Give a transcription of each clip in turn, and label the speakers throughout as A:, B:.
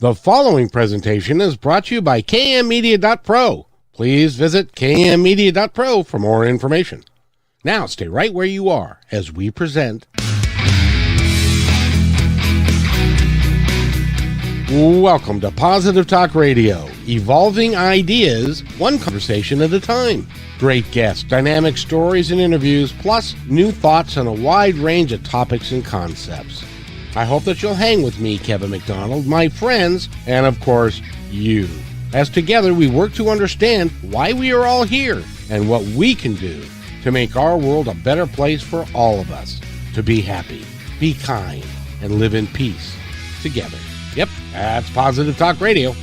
A: The following presentation is brought to you by kmmedia.pro. Please visit kmmedia.pro for more information. Now stay right where you are as we present. Welcome to Positive Talk Radio, evolving ideas one conversation at a time. Great guests, dynamic stories and interviews, plus new thoughts on a wide range of topics and concepts. I hope that you'll hang with me, Kevin McDonald, my friends, and of course, you. As together we work to understand why we are all here and what we can do to make our world a better place for all of us. To be happy, be kind, and live in peace together. Yep, that's Positive Talk Radio.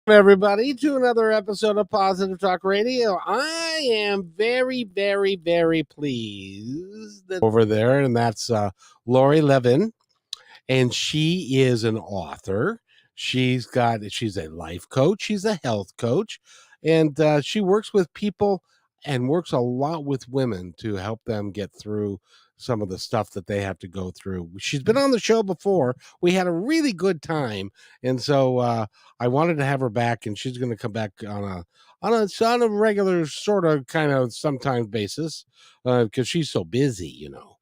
A: Everybody, to another episode of Positive Talk Radio. I am very, very, very pleased that over there, and that's Laurie Levin, and she is an author. She's a life coach, she's a health coach, and she works with people and works a lot with women to help them get through some of the stuff that they have to go through. She's been on the show before. We had a really good time, and so I wanted to have her back, and she's going to come back on a regular sort of kind of sometimes basis because she's so busy, you know.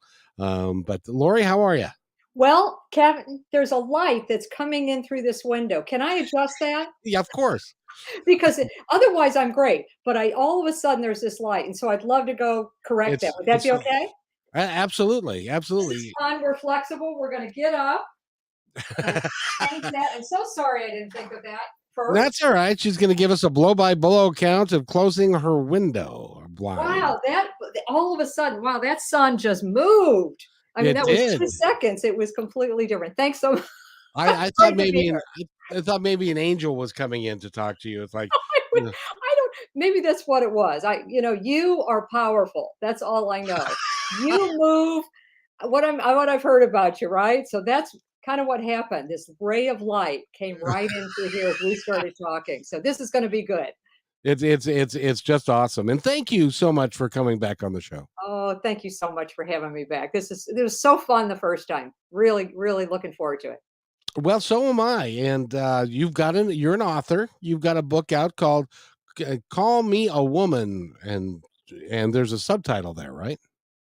A: But Laurie, how are you?
B: Well, Kevin, there's a light that's coming in through this window. Can I adjust that?
A: Yeah, of course.
B: Because otherwise I'm great, but all of a sudden there's this light, and so I'd love to go correct that. Would that
A: It's
B: be okay?
A: absolutely,
B: This is fun. We're flexible. We're going to get up and change that. I'm so sorry I didn't think of that first.
A: That's all right. She's going to give us a blow-by-blow account of closing her window blind.
B: Wow, that all of a sudden, wow, that sun just moved. I mean, that was 2 seconds. It was completely different. Thanks so much.
A: I thought maybe an angel was coming in to talk to you. It's like
B: I don't. Maybe that's what it was. You are powerful. That's all I know. You move. What I've heard about you, right? So that's kind of what happened. This ray of light came right into here as we started talking. So this is going to be good.
A: it's just awesome. And thank you so much for coming back on the show.
B: Oh, thank you so much for having me back. It was so fun the first time. Really, really looking forward to it.
A: Well, so am I. And you're an author. You've got a book out called Call Me a Woman, and there's a subtitle there, right?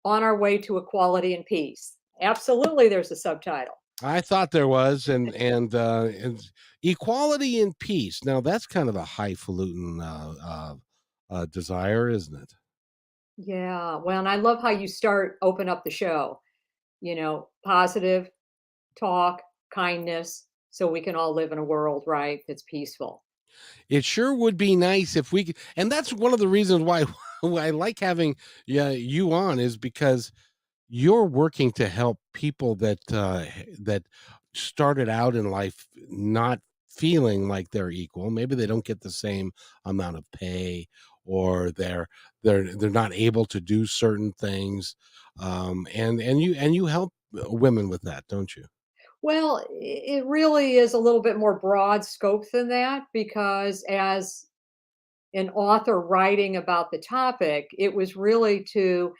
B: On Our Way to Equality and Peace. Absolutely, there's a subtitle.
A: I thought there was, and equality and peace. Now that's kind of a highfalutin desire, isn't it?
B: Yeah. Well, and I love how you open up the show. Positive talk, kindness, so we can all live in a world, right, that's peaceful.
A: It sure would be nice if we could, and that's one of the reasons why I like having you on, is because you're working to help people that started out in life not feeling like they're equal. Maybe they don't get the same amount of pay, or they're not able to do certain things, and you help women with that, don't you?
B: Well, it really is a little bit more broad scope than that, because as an author writing about the topic, it was really to,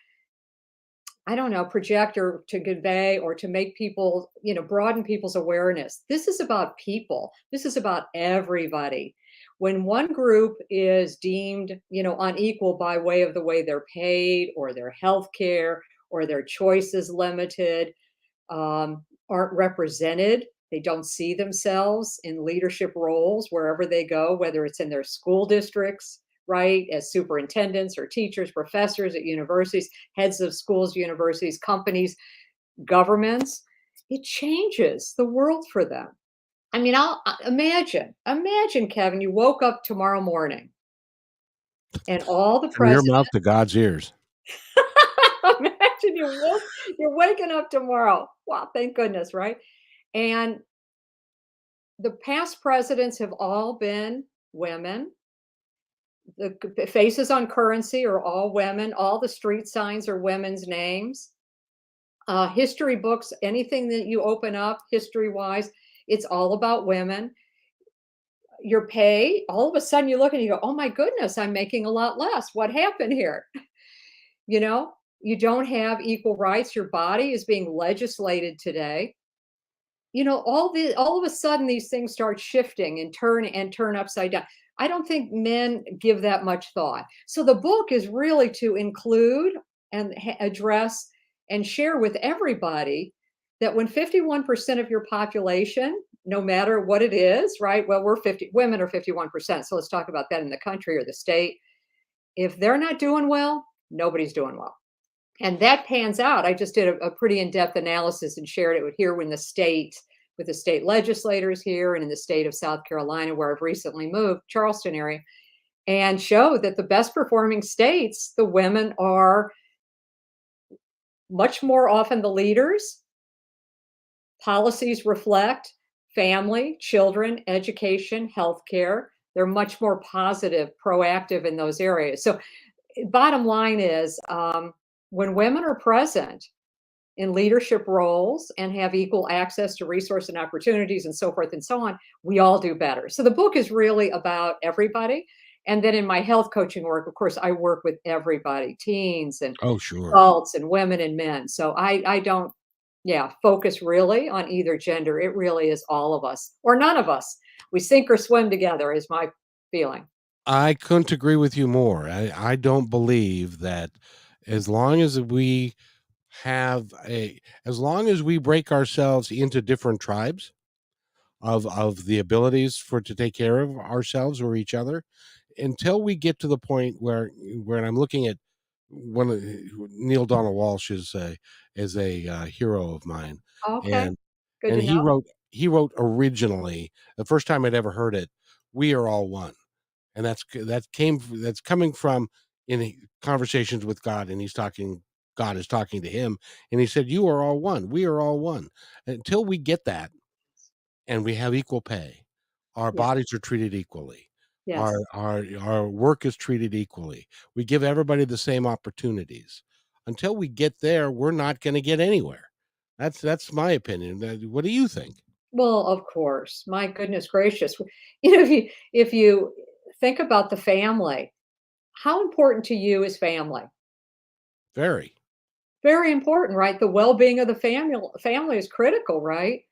B: I don't know, project or to convey or to make people, broaden people's awareness. This is about people. This is about everybody. When one group is deemed, unequal by way of the way they're paid, or their health care, or their choices limited, aren't represented, they don't see themselves in leadership roles wherever they go, whether it's in their school districts, right, as superintendents or teachers, professors at universities, heads of schools, universities, companies, governments. It changes the world for them. I mean, I'll imagine, Kevin, you woke up tomorrow morning and all the
A: From your
B: presidents.
A: mouth to God's ears.
B: Imagine you're waking up tomorrow. Wow, thank goodness, right? And the past presidents have all been women. The faces on currency are all women. All the street signs are women's names. History books, anything that you open up history-wise, it's all about women. Your pay, all of a sudden you look and you go, oh my goodness, I'm making a lot less. What happened here? You don't have equal rights. Your body is being legislated today. All of a sudden these things start shifting and turn upside down. I don't think men give that much thought. So the book is really to include and address and share with everybody that when 51% of your population, no matter what it is, right? Well, women are 51%. So let's talk about that in the country or the state. If they're not doing well, nobody's doing well. And that pans out. I just did a pretty in-depth analysis and shared it with the state legislators here and in the state of South Carolina, where I've recently moved, Charleston area, and showed that the best performing states, the women are much more often the leaders. Policies reflect family, children, education, healthcare. They're much more positive, proactive in those areas. So, bottom line is, when women are present in leadership roles and have equal access to resource and opportunities and so forth and so on, we all do better. So the book is really about everybody. And then in my health coaching work, of course, I work with everybody, teens and
A: Oh, sure.
B: adults and women and men. So I don't, yeah, focus really on either gender. It really is all of us or none of us. We sink or swim together is my feeling.
A: I couldn't agree with you more. I don't believe that as long as we as long as we break ourselves into different tribes of the abilities for to take care of ourselves or each other, until we get to the point where I'm looking at one of Neil Donald Walsh is a hero of mine,
B: Okay.
A: and
B: Good
A: and
B: to know.
A: he wrote originally the first time I'd ever heard it, "We are all one," and that's coming from conversations with God, and God is talking to him, and he said, "You are all one. We are all one." Until we get that, and we have equal pay. Our
B: Yeah.
A: bodies are treated equally.
B: Yes.
A: Our work is treated equally. We give everybody the same opportunities. Until we get there, we're not gonna get anywhere. That's my opinion. What do you think?
B: Well, of course. My goodness gracious. If you think about the family, how important to you is family?
A: Very.
B: Very important, right? The well-being of the family is critical, right?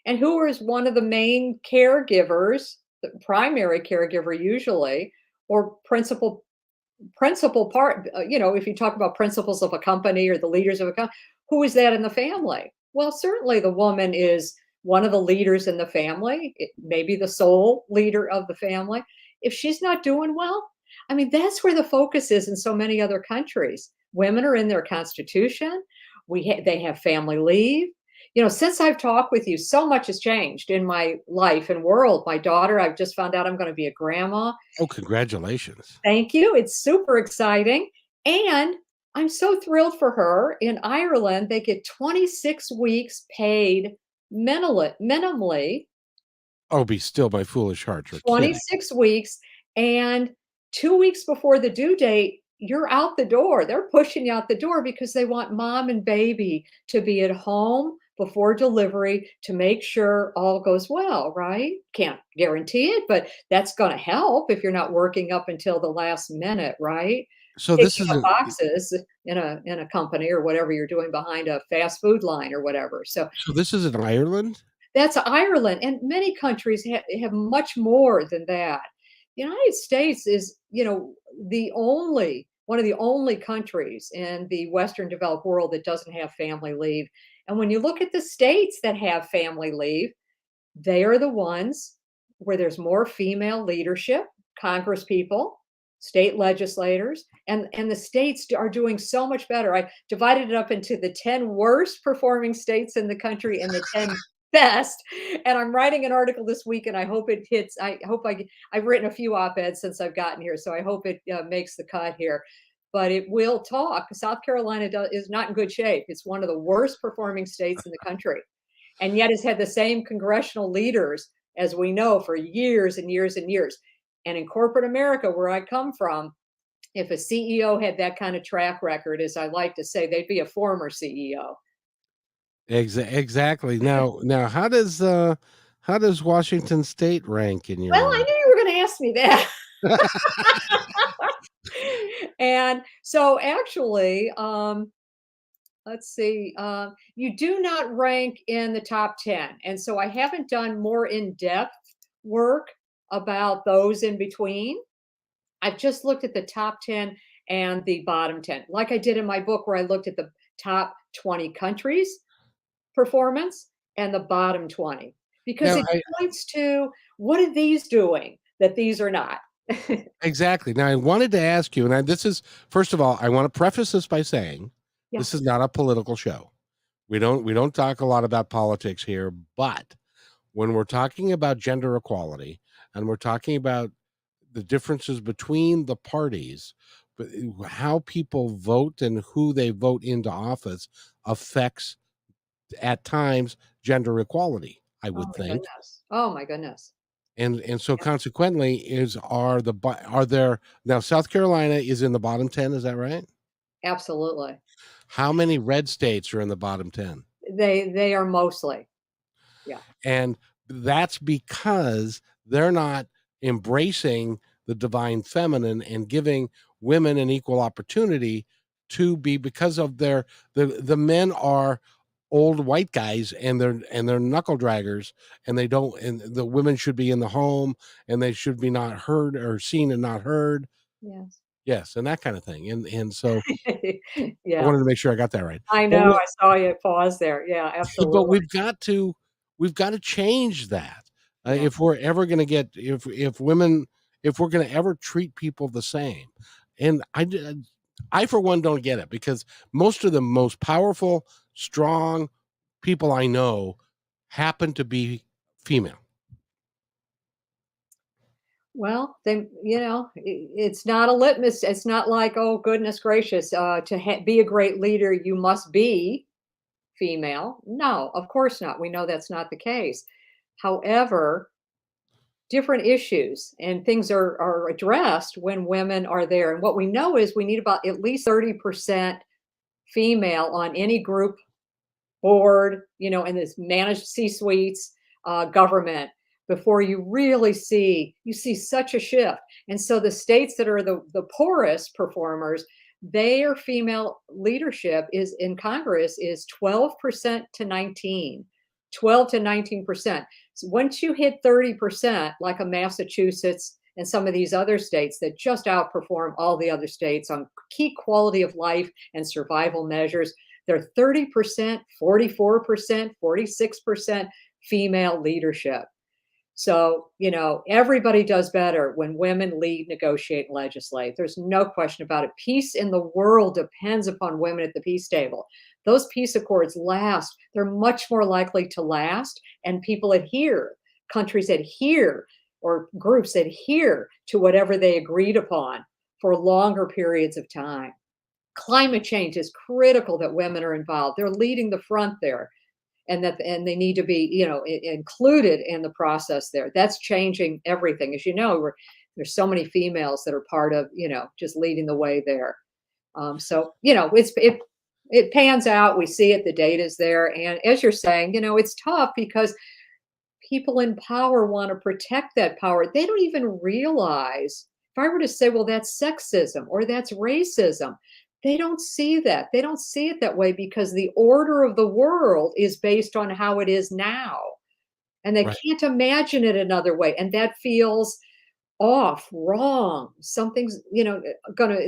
B: And who is one of the main caregivers, the primary caregiver usually, or principal part, if you talk about principals of a company or the leaders of a company, who is that in the family? Well, certainly the woman is one of the leaders in the family, maybe the sole leader of the family. If she's not doing well, I mean, that's where the focus is in so many other countries. Women are in their constitution. They have family leave. Since I've talked with you, so much has changed in my life and world. My daughter, I've just found out I'm going to be a grandma.
A: Oh, congratulations.
B: Thank you. It's super exciting. And I'm so thrilled for her. In Ireland, they get 26 weeks paid minimally,
A: Oh, be still my foolish heart. You're kidding.
B: 26 weeks. And 2 weeks before the due date, you're out the door. They're pushing you out the door because they want mom and baby to be at home before delivery to make sure all goes well, right? Can't guarantee it, but that's going to help if you're not working up until the last minute, right?
A: So this
B: Picking up
A: isn't
B: boxes in a company or whatever you're doing behind a fast food line or whatever. So
A: so this is in Ireland?
B: that's Ireland, and many countries have much more than that. The United States is, the only one of the only countries in the Western developed world that doesn't have family leave. And when you look at the states that have family leave, they are the ones where there's more female leadership, Congress people, state legislators, and the states are doing so much better. I divided it up into the 10 worst performing states in the country and the 10 best. And I'm writing an article this week, and I hope it hits. I've written a few op-eds since I've gotten here, so I hope it makes the cut here. But it will talk. South Carolina is not in good shape. It's one of the worst performing states in the country and yet has had the same congressional leaders as we know for years and years and years. And in corporate America, where I come from, if a CEO had that kind of track record, as I like to say, they'd be a former CEO.
A: Exactly. Now how does Washington State rank in
B: Well,
A: your
B: I knew you were going to ask me that. And so actually, Let's see. You do not rank in the top 10. And so I haven't done more in depth work about those in between. I've just looked at the top 10 and the bottom 10, like I did in my book, where I looked at the top 20 countries' performance and the bottom 20, because
A: Now,
B: it points to what are these doing that these are not.
A: exactly. Now, I wanted to ask you, and this is, first of all, I want to preface this by saying
B: Yeah.
A: this is not a political show. We don't talk a lot about politics here, but when we're talking about gender equality and we're talking about the differences between the parties, but how people vote and who they vote into office affects at times gender equality, I
B: Oh
A: would
B: my
A: think.
B: goodness. Oh my goodness.
A: And so
B: Yeah,
A: consequently are there now, South Carolina is in the bottom 10, is that right?
B: absolutely.
A: How many red states are in the bottom 10?
B: They are mostly. Yeah.
A: And that's because they're not embracing the divine feminine and giving women an equal opportunity to be, because of the men are old white guys and they're knuckle draggers, and they don't, and the women should be in the home and they should be not heard or seen and not heard.
B: Yes.
A: Yes, and that kind of thing. And so I
B: Yeah.
A: wanted to make sure I got that right.
B: I
A: But
B: know, I saw you pause there. Yeah,
A: but
B: absolutely.
A: we've got to change that,
B: Yeah.
A: if we're ever going to get, if women, if we're going to ever treat people the same. And I for one don't get it, because most of the most powerful, strong people I know happen to be female.
B: Well, then, it's not a litmus. It's not like, oh, goodness gracious, to be a great leader, you must be female. No, of course not. We know that's not the case. However, different issues and things are addressed when women are there. And what we know is we need about at least 30% female on any group board, in this managed C-suites, government, before you see such a shift. And so the states that are the poorest performers, their female leadership is in Congress is 12% to 19, 12 to 19%. So once you hit 30%, like a Massachusetts and some of these other states that just outperform all the other states on key quality of life and survival measures, they're 30%, 44%, 46% female leadership. So, everybody does better when women lead, negotiate, and legislate. There's no question about it. Peace in the world depends upon women at the peace table. Those peace accords last. They're much more likely to last, and people adhere, countries adhere, or groups adhere to whatever they agreed upon for longer periods of time. Climate change is critical that women are involved. They're leading the front there, and they need to be, included in the process there. That's changing everything. As you know, there's so many females that are part of, just leading the way there. So, it pans out. We see it. The data is there, and as you're saying, it's tough because people in power want to protect that power. They don't even realize, if I were to say, well, that's sexism or that's racism, they don't see that. They don't see it that way because the order of the world is based on how it is now. And they
A: Right.
B: can't imagine it another way. And that feels off, wrong. Something's,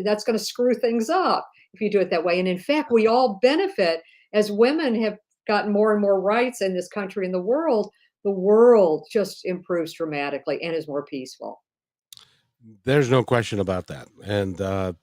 B: that's gonna screw things up if you do it that way. And in fact, we all benefit as women have gotten more and more rights in this country and the world. The world just improves dramatically and is more peaceful.
A: There's no question about that. And I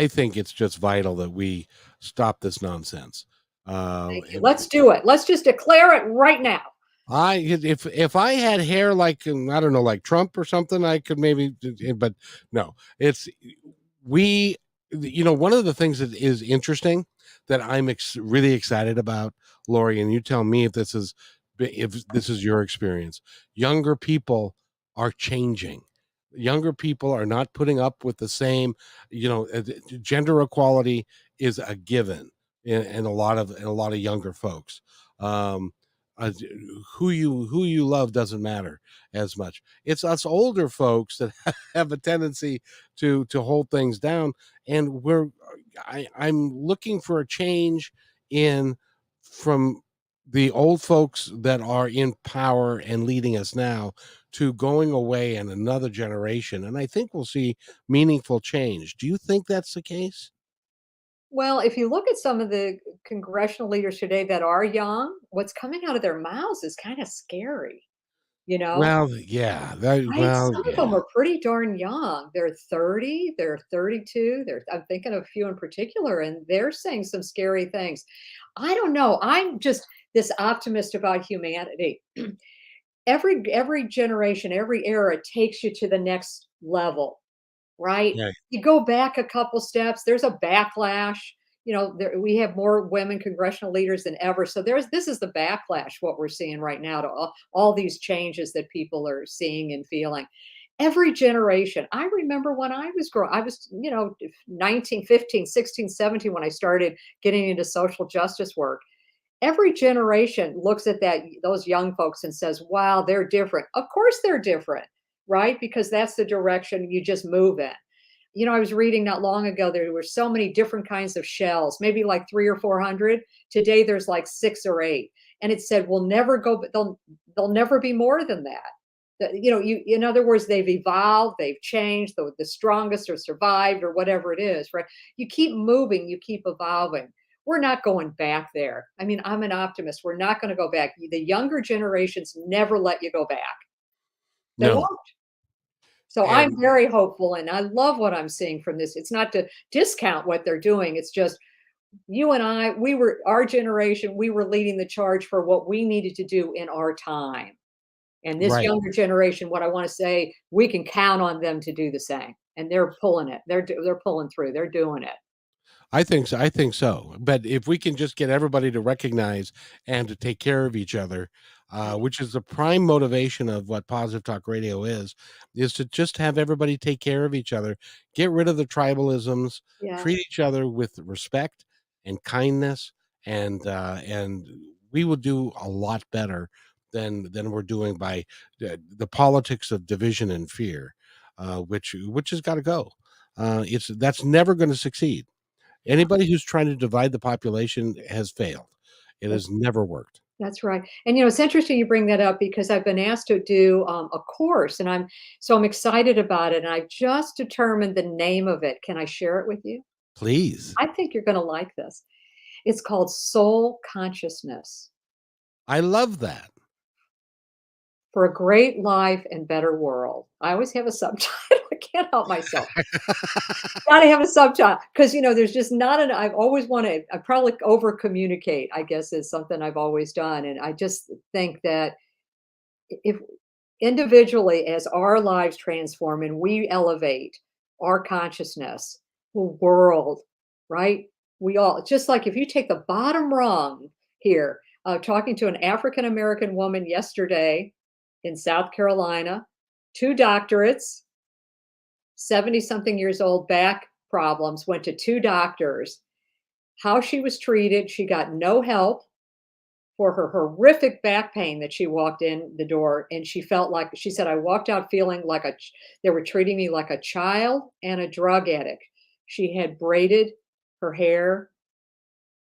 A: think it's just vital that we stop this nonsense.
B: Thank you.
A: And
B: Let's do it. Let's just declare it right now.
A: if I had hair like, I don't know, like Trump or something, I could maybe, but no, it's we. One of the things that is interesting that I'm really excited about, Laurie, and you tell me if this is your experience. Younger people are changing. Younger people are not putting up with the same. Gender equality is a given in a lot of younger folks. Um, uh, who you love doesn't matter as much. It's us older folks that have a tendency to hold things down, and I'm looking for a change in from the old folks that are in power and leading us now to going away in another generation. And I think we'll see meaningful change. Do you think that's the case?
B: Well, if you look at some of the congressional leaders today that are young, what's coming out of their mouths is kind of scary, you know?
A: Well, yeah, that,
B: Right?
A: well,
B: Some of them
A: yeah,
B: are pretty darn young. They're 30, they're 32. I'm thinking of a few in particular, and they're saying some scary things. I don't know. I'm just this optimist about humanity. Every generation, every era takes you to the next level. Right?
A: yeah,
B: You go back a couple steps, there's a backlash. We have more women congressional leaders than ever. So this is the backlash, what we're seeing right now to all these changes that people are seeing and feeling. Every generation. I remember when I was growing, I was, 19, 15, 16, 17 when I started getting into social justice work. Every generation looks at those young folks and says, "Wow, they're different." Of course they're different, right? Because that's the direction you just move in. I was reading not long ago there were so many different kinds of shells, maybe like 3 or 400. Today there's like 6 or 8. And it said we'll never go but they'll never be more than that. You in other words, they've evolved, they've changed, the strongest or survived or whatever it is, right? You keep moving, you keep evolving. We're not going back there. I mean, I'm an optimist. We're not going to go back. The younger generations never let you go back. They
A: no,
B: won't. So I'm
A: and
B: very hopeful and I love what I'm seeing from this. It's not to discount what they're doing. It's just you and I, our generation, we were leading the charge for what we needed to do in our time. And this
A: right.
B: younger generation, what I want to say, we can count on them to do the same. And they're pulling it. They're pulling through. They're doing it.
A: I think so. I think so. But if we can just get everybody to recognize and to take care of each other,
B: Right.
A: which is the prime motivation of what Positive Talk Radio is to just have everybody take care of each other, get rid of the tribalisms,
B: Yeah.
A: treat each other with respect and kindness, and we will do a lot better than we're doing by the politics of division and fear, which has got to go. It's that's never going to succeed.
B: No,
A: Anybody who's trying to divide the population has failed. It
B: that's
A: has never worked.
B: That's right. And it's interesting you bring that up because I've been asked to do a course, and I'm excited about it. And I've just determined the name of it. Can I share it with you?
A: Please.
B: I think you're going to like this. It's called Soul Consciousness
A: I love that.
B: for a Great Life and Better World. I always have a subtitle. I can't help myself. Gotta have a subtitle because there's just not an. I've always wanted. I probably over communicate. I guess is something I've always done, and I just think that if individually as our lives transform and we elevate our consciousness, the world, right? We all just like if you take the bottom rung here, talking to an African American woman yesterday in South Carolina, 2 doctorates, 70 something years old, back problems, went to 2 doctors. How she was treated, she got no help for her horrific back pain that she walked in the door, and she said, "I walked out feeling like they were treating me like a child and a drug addict." She had braided her hair,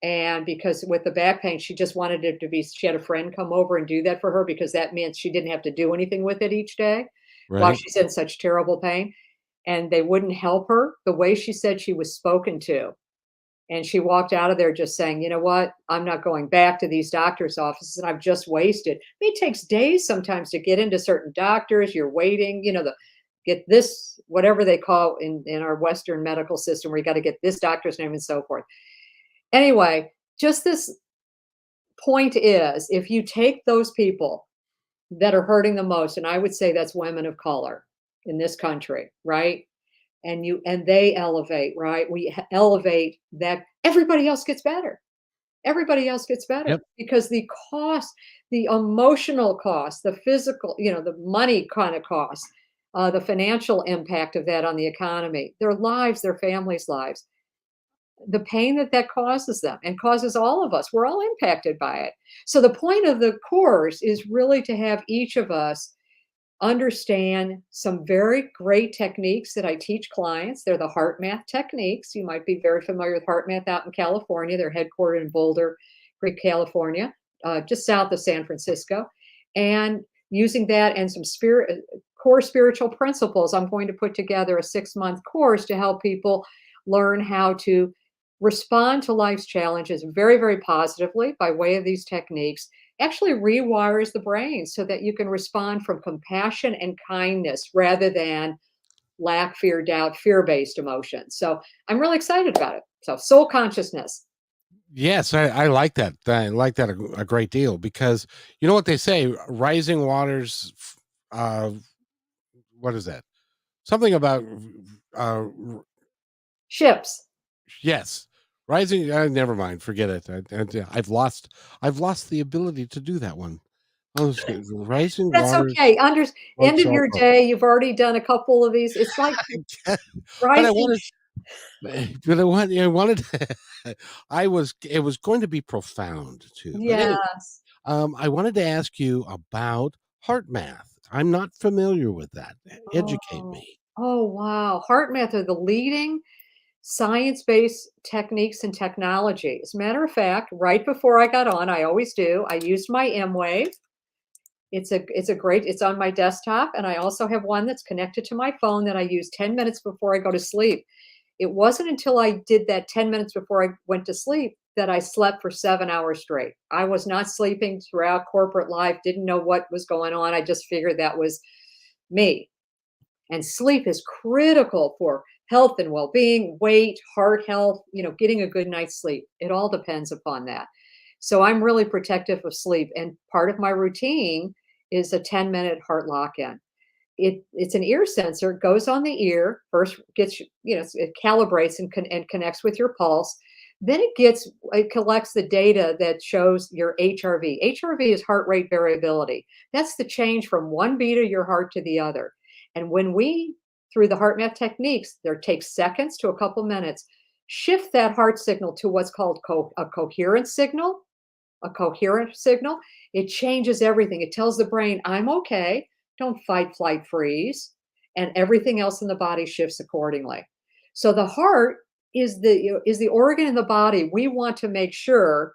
B: and because with the back pain, she just wanted it to be she had a friend come over and do that for her because that meant she didn't have to do anything with it each day while
A: Right?
B: she's in such terrible pain, and they wouldn't help her. The way she said she was spoken to, and she walked out of there just saying, "You know what? I'm not going back to these doctor's offices and I've just wasted." I mean, it takes days sometimes to get into certain doctors. You're waiting, get this, whatever they call in our Western medical system, where you got to get this doctor's name and so forth. Anyway, just this point is if you take those people that are hurting the most, and I would say that's women of color in this country, right? And they elevate, right? Elevate that everybody else gets better. Everybody else gets better
A: Yep.
B: because the cost, the emotional cost, the physical, the money kind of cost, the financial impact of that on the economy, their lives, their families' lives, the pain that causes them and causes all of us. We're all impacted by it. So the point of the course is really to have each of us understand some very great techniques that I teach clients. They're the HeartMath techniques. You might be very familiar with HeartMath out in California. They're headquartered in Boulder Creek, California, just south of San Francisco. And using that and some core spiritual principles, I'm going to put together a 6-month course to help people learn how to respond to life's challenges very, very positively by way of these techniques. Actually rewires the brain so that you can respond from compassion and kindness rather than lack, fear, doubt, fear-based emotions. So I'm really excited about it. So soul consciousness.
A: Yes, I like that. I like that a great deal because you know what they say, rising waters. Uh, what is that? Something about
B: Ships.
A: yes, rising. Never mind, forget it. I've lost the ability to do that one. Oh, rising
B: That's
A: waters
B: okay. End
A: floats
B: of
A: all
B: your
A: boats.
B: day, you've already done a couple of these. It's like
A: But I
B: rising.
A: wanted, I wanted. It was going to be profound too. But anyway,
B: Yes.
A: I wanted to ask you about heart math. I'm not familiar with that. Educate
B: Oh.
A: me.
B: Oh, wow. HeartMath are the leading science-based techniques and technology. As a matter of fact, right before I got on, I always do, I used my M-Wave. It's a great it's on my desktop, and I also have one that's connected to my phone that I use 10 minutes before I go to sleep. It wasn't until I did that 10 minutes before I went to sleep that I slept for 7 hours straight. I was not sleeping throughout corporate life, didn't know what was going on. I just figured that was me. And sleep is critical for health and well-being, weight, heart health, getting a good night's sleep. It all depends upon that. So I'm really protective of sleep. And part of my routine is a 10-minute heart lock-in. It's an ear sensor, goes on the ear, first gets, it calibrates and connects with your pulse. Then it collects the data that shows your HRV. HRV is heart rate variability. That's the change from one beat of your heart to the other. And when we, through the heart math techniques, there takes seconds to a couple minutes, shift that heart signal to what's called a coherent signal, it changes everything. It tells the brain, I'm okay. Don't fight, flight, freeze. And everything else in the body shifts accordingly. So the heart is the organ in the body. We want to make sure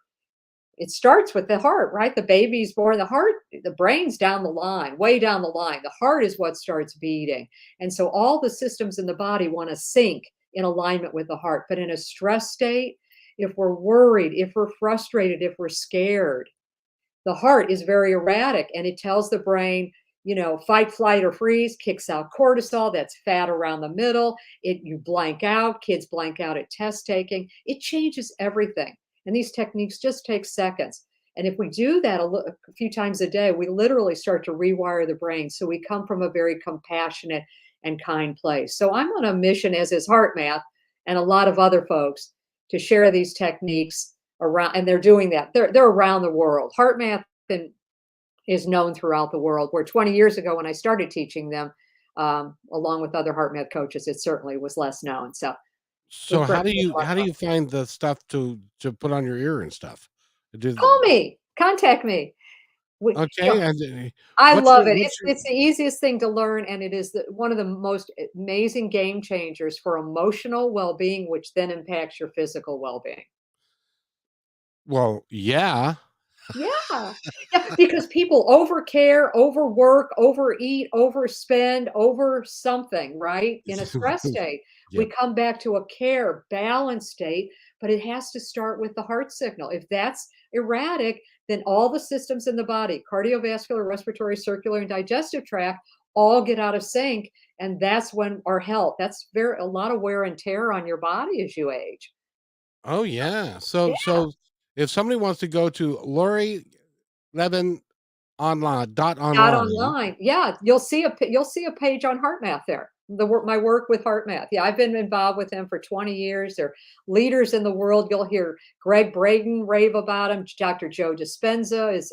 B: it starts with the heart, right? The baby's born, the brain's down the line, way down the line. The heart is what starts beating. And so all the systems in the body want to sync in alignment with the heart. But in a stress state, if we're worried, if we're frustrated, if we're scared, the heart is very erratic and it tells the brain, fight, flight, or freeze, kicks out cortisol. That's fat around the middle. You blank out. Kids blank out at test taking. It changes everything. And these techniques just take seconds. And if we do that a few times a day, we literally start to rewire the brain. So we come from a very compassionate and kind place. So I'm on a mission, as is HeartMath and a lot of other folks, to share these techniques around, and they're doing that. They're around the world. HeartMath is known throughout the world. Where 20 years ago, when I started teaching them, along with other HeartMath coaches, it certainly was less known. So
A: So
B: we've brought it a lot.
A: how do you find the stuff to put on your ear and stuff?
B: Call
A: Do,
B: me, contact me. We, you know,
A: okay, and
B: I love it.
A: what's your
B: It's the easiest thing to learn, and it is one of the most amazing game changers for emotional well-being, which then impacts your physical well-being.
A: well, yeah.
B: Yeah. Yeah, because people overcare, overwork, overeat, overspend, over something, right? In a stress state, we
A: Yep.
B: come back to a care, balance state, but it has to start with the heart signal. If that's erratic, then all the systems in the body, cardiovascular, respiratory, circular, and digestive tract, all get out of sync. And that's when our health, that's a lot of wear and tear on your body as you age.
A: Oh yeah.
B: Yeah.
A: So if somebody wants to go to Laurie Levin
B: Not
A: online.
B: online. Yeah, you'll see a page on HeartMath there. My work with HeartMath. Yeah, I've been involved with them for 20 years. They're leaders in the world. You'll hear Greg Braden rave about them. Dr. Joe Dispenza is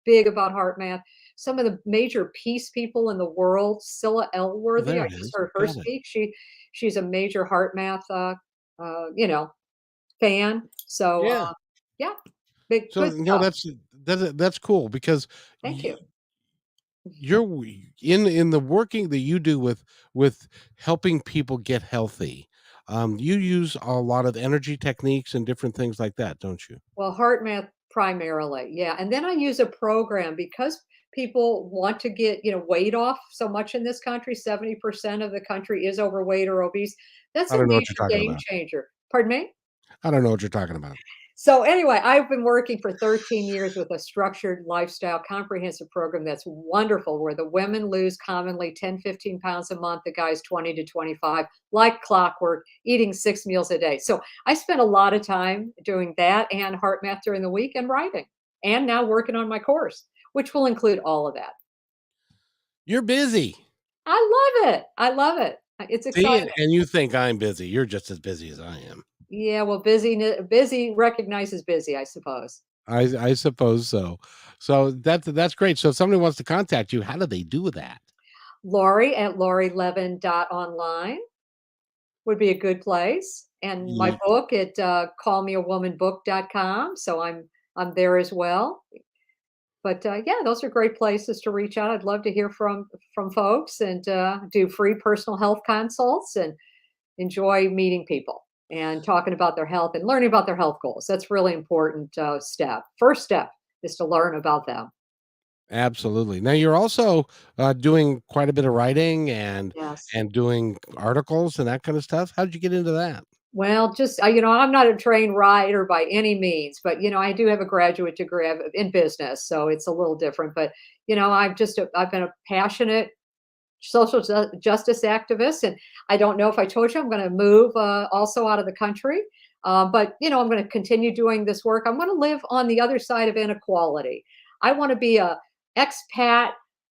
B: big about HeartMath. Some of the major peace people in the world, Scylla
A: Oh,
B: Elworthy,
A: there
B: I
A: it
B: just
A: is.
B: heard her
A: Got it.
B: speak. She's a major HeartMath uh, you know, fan. So
A: Yeah.
B: yeah, big
A: So
B: good
A: no,
B: stuff.
A: that's cool because
B: Thank you.
A: you're in the working that you do with helping people get healthy. You use a lot of energy techniques and different things like that, don't you?
B: Well, HeartMath primarily, yeah, and then I use a program because people want to get, weight off so much in this country. 70% of the country is overweight or obese. That's
A: I
B: a
A: don't know what you're
B: major
A: talking
B: game
A: about.
B: changer. Pardon me?
A: I don't know what you're talking about.
B: So anyway, I've been working for 13 years with a structured lifestyle comprehensive program that's wonderful, where the women lose commonly 10, 15 pounds a month, the guys 20 to 25, like clockwork, eating 6 meals a day. So I spent a lot of time doing that and heart math during the week and writing, and now working on my course, which will include all of that.
A: You're busy.
B: I love it. I love it. It's
A: See,
B: exciting.
A: and you think I'm busy. You're just as busy as I am.
B: Yeah, well, busy recognizes busy, I suppose.
A: I suppose so. So that's great. So if somebody wants to contact you, how do they do that?
B: Laurie at laurielevin.online would be a good place. And my
A: Ye
B: book at callmeawomanbook.com. So I'm there as well. But yeah, those are great places to reach out. I'd love to hear from folks and do free personal health consults and enjoy meeting people and talking about their health and learning about their health goals. That's really important step. First step is to learn about them.
A: Absolutely. Now you're also doing quite a bit of writing
B: Yes.
A: and doing articles and that kind of stuff. How did you get into that?
B: Well, just I'm not a trained writer by any means, but I do have a graduate degree in business, so it's a little different. But I've been a passionate justice activist, and I don't know if I told you I'm going to move also out of the country, but I'm going to continue doing this work. I want to live on the other side of inequality. I want to be a expat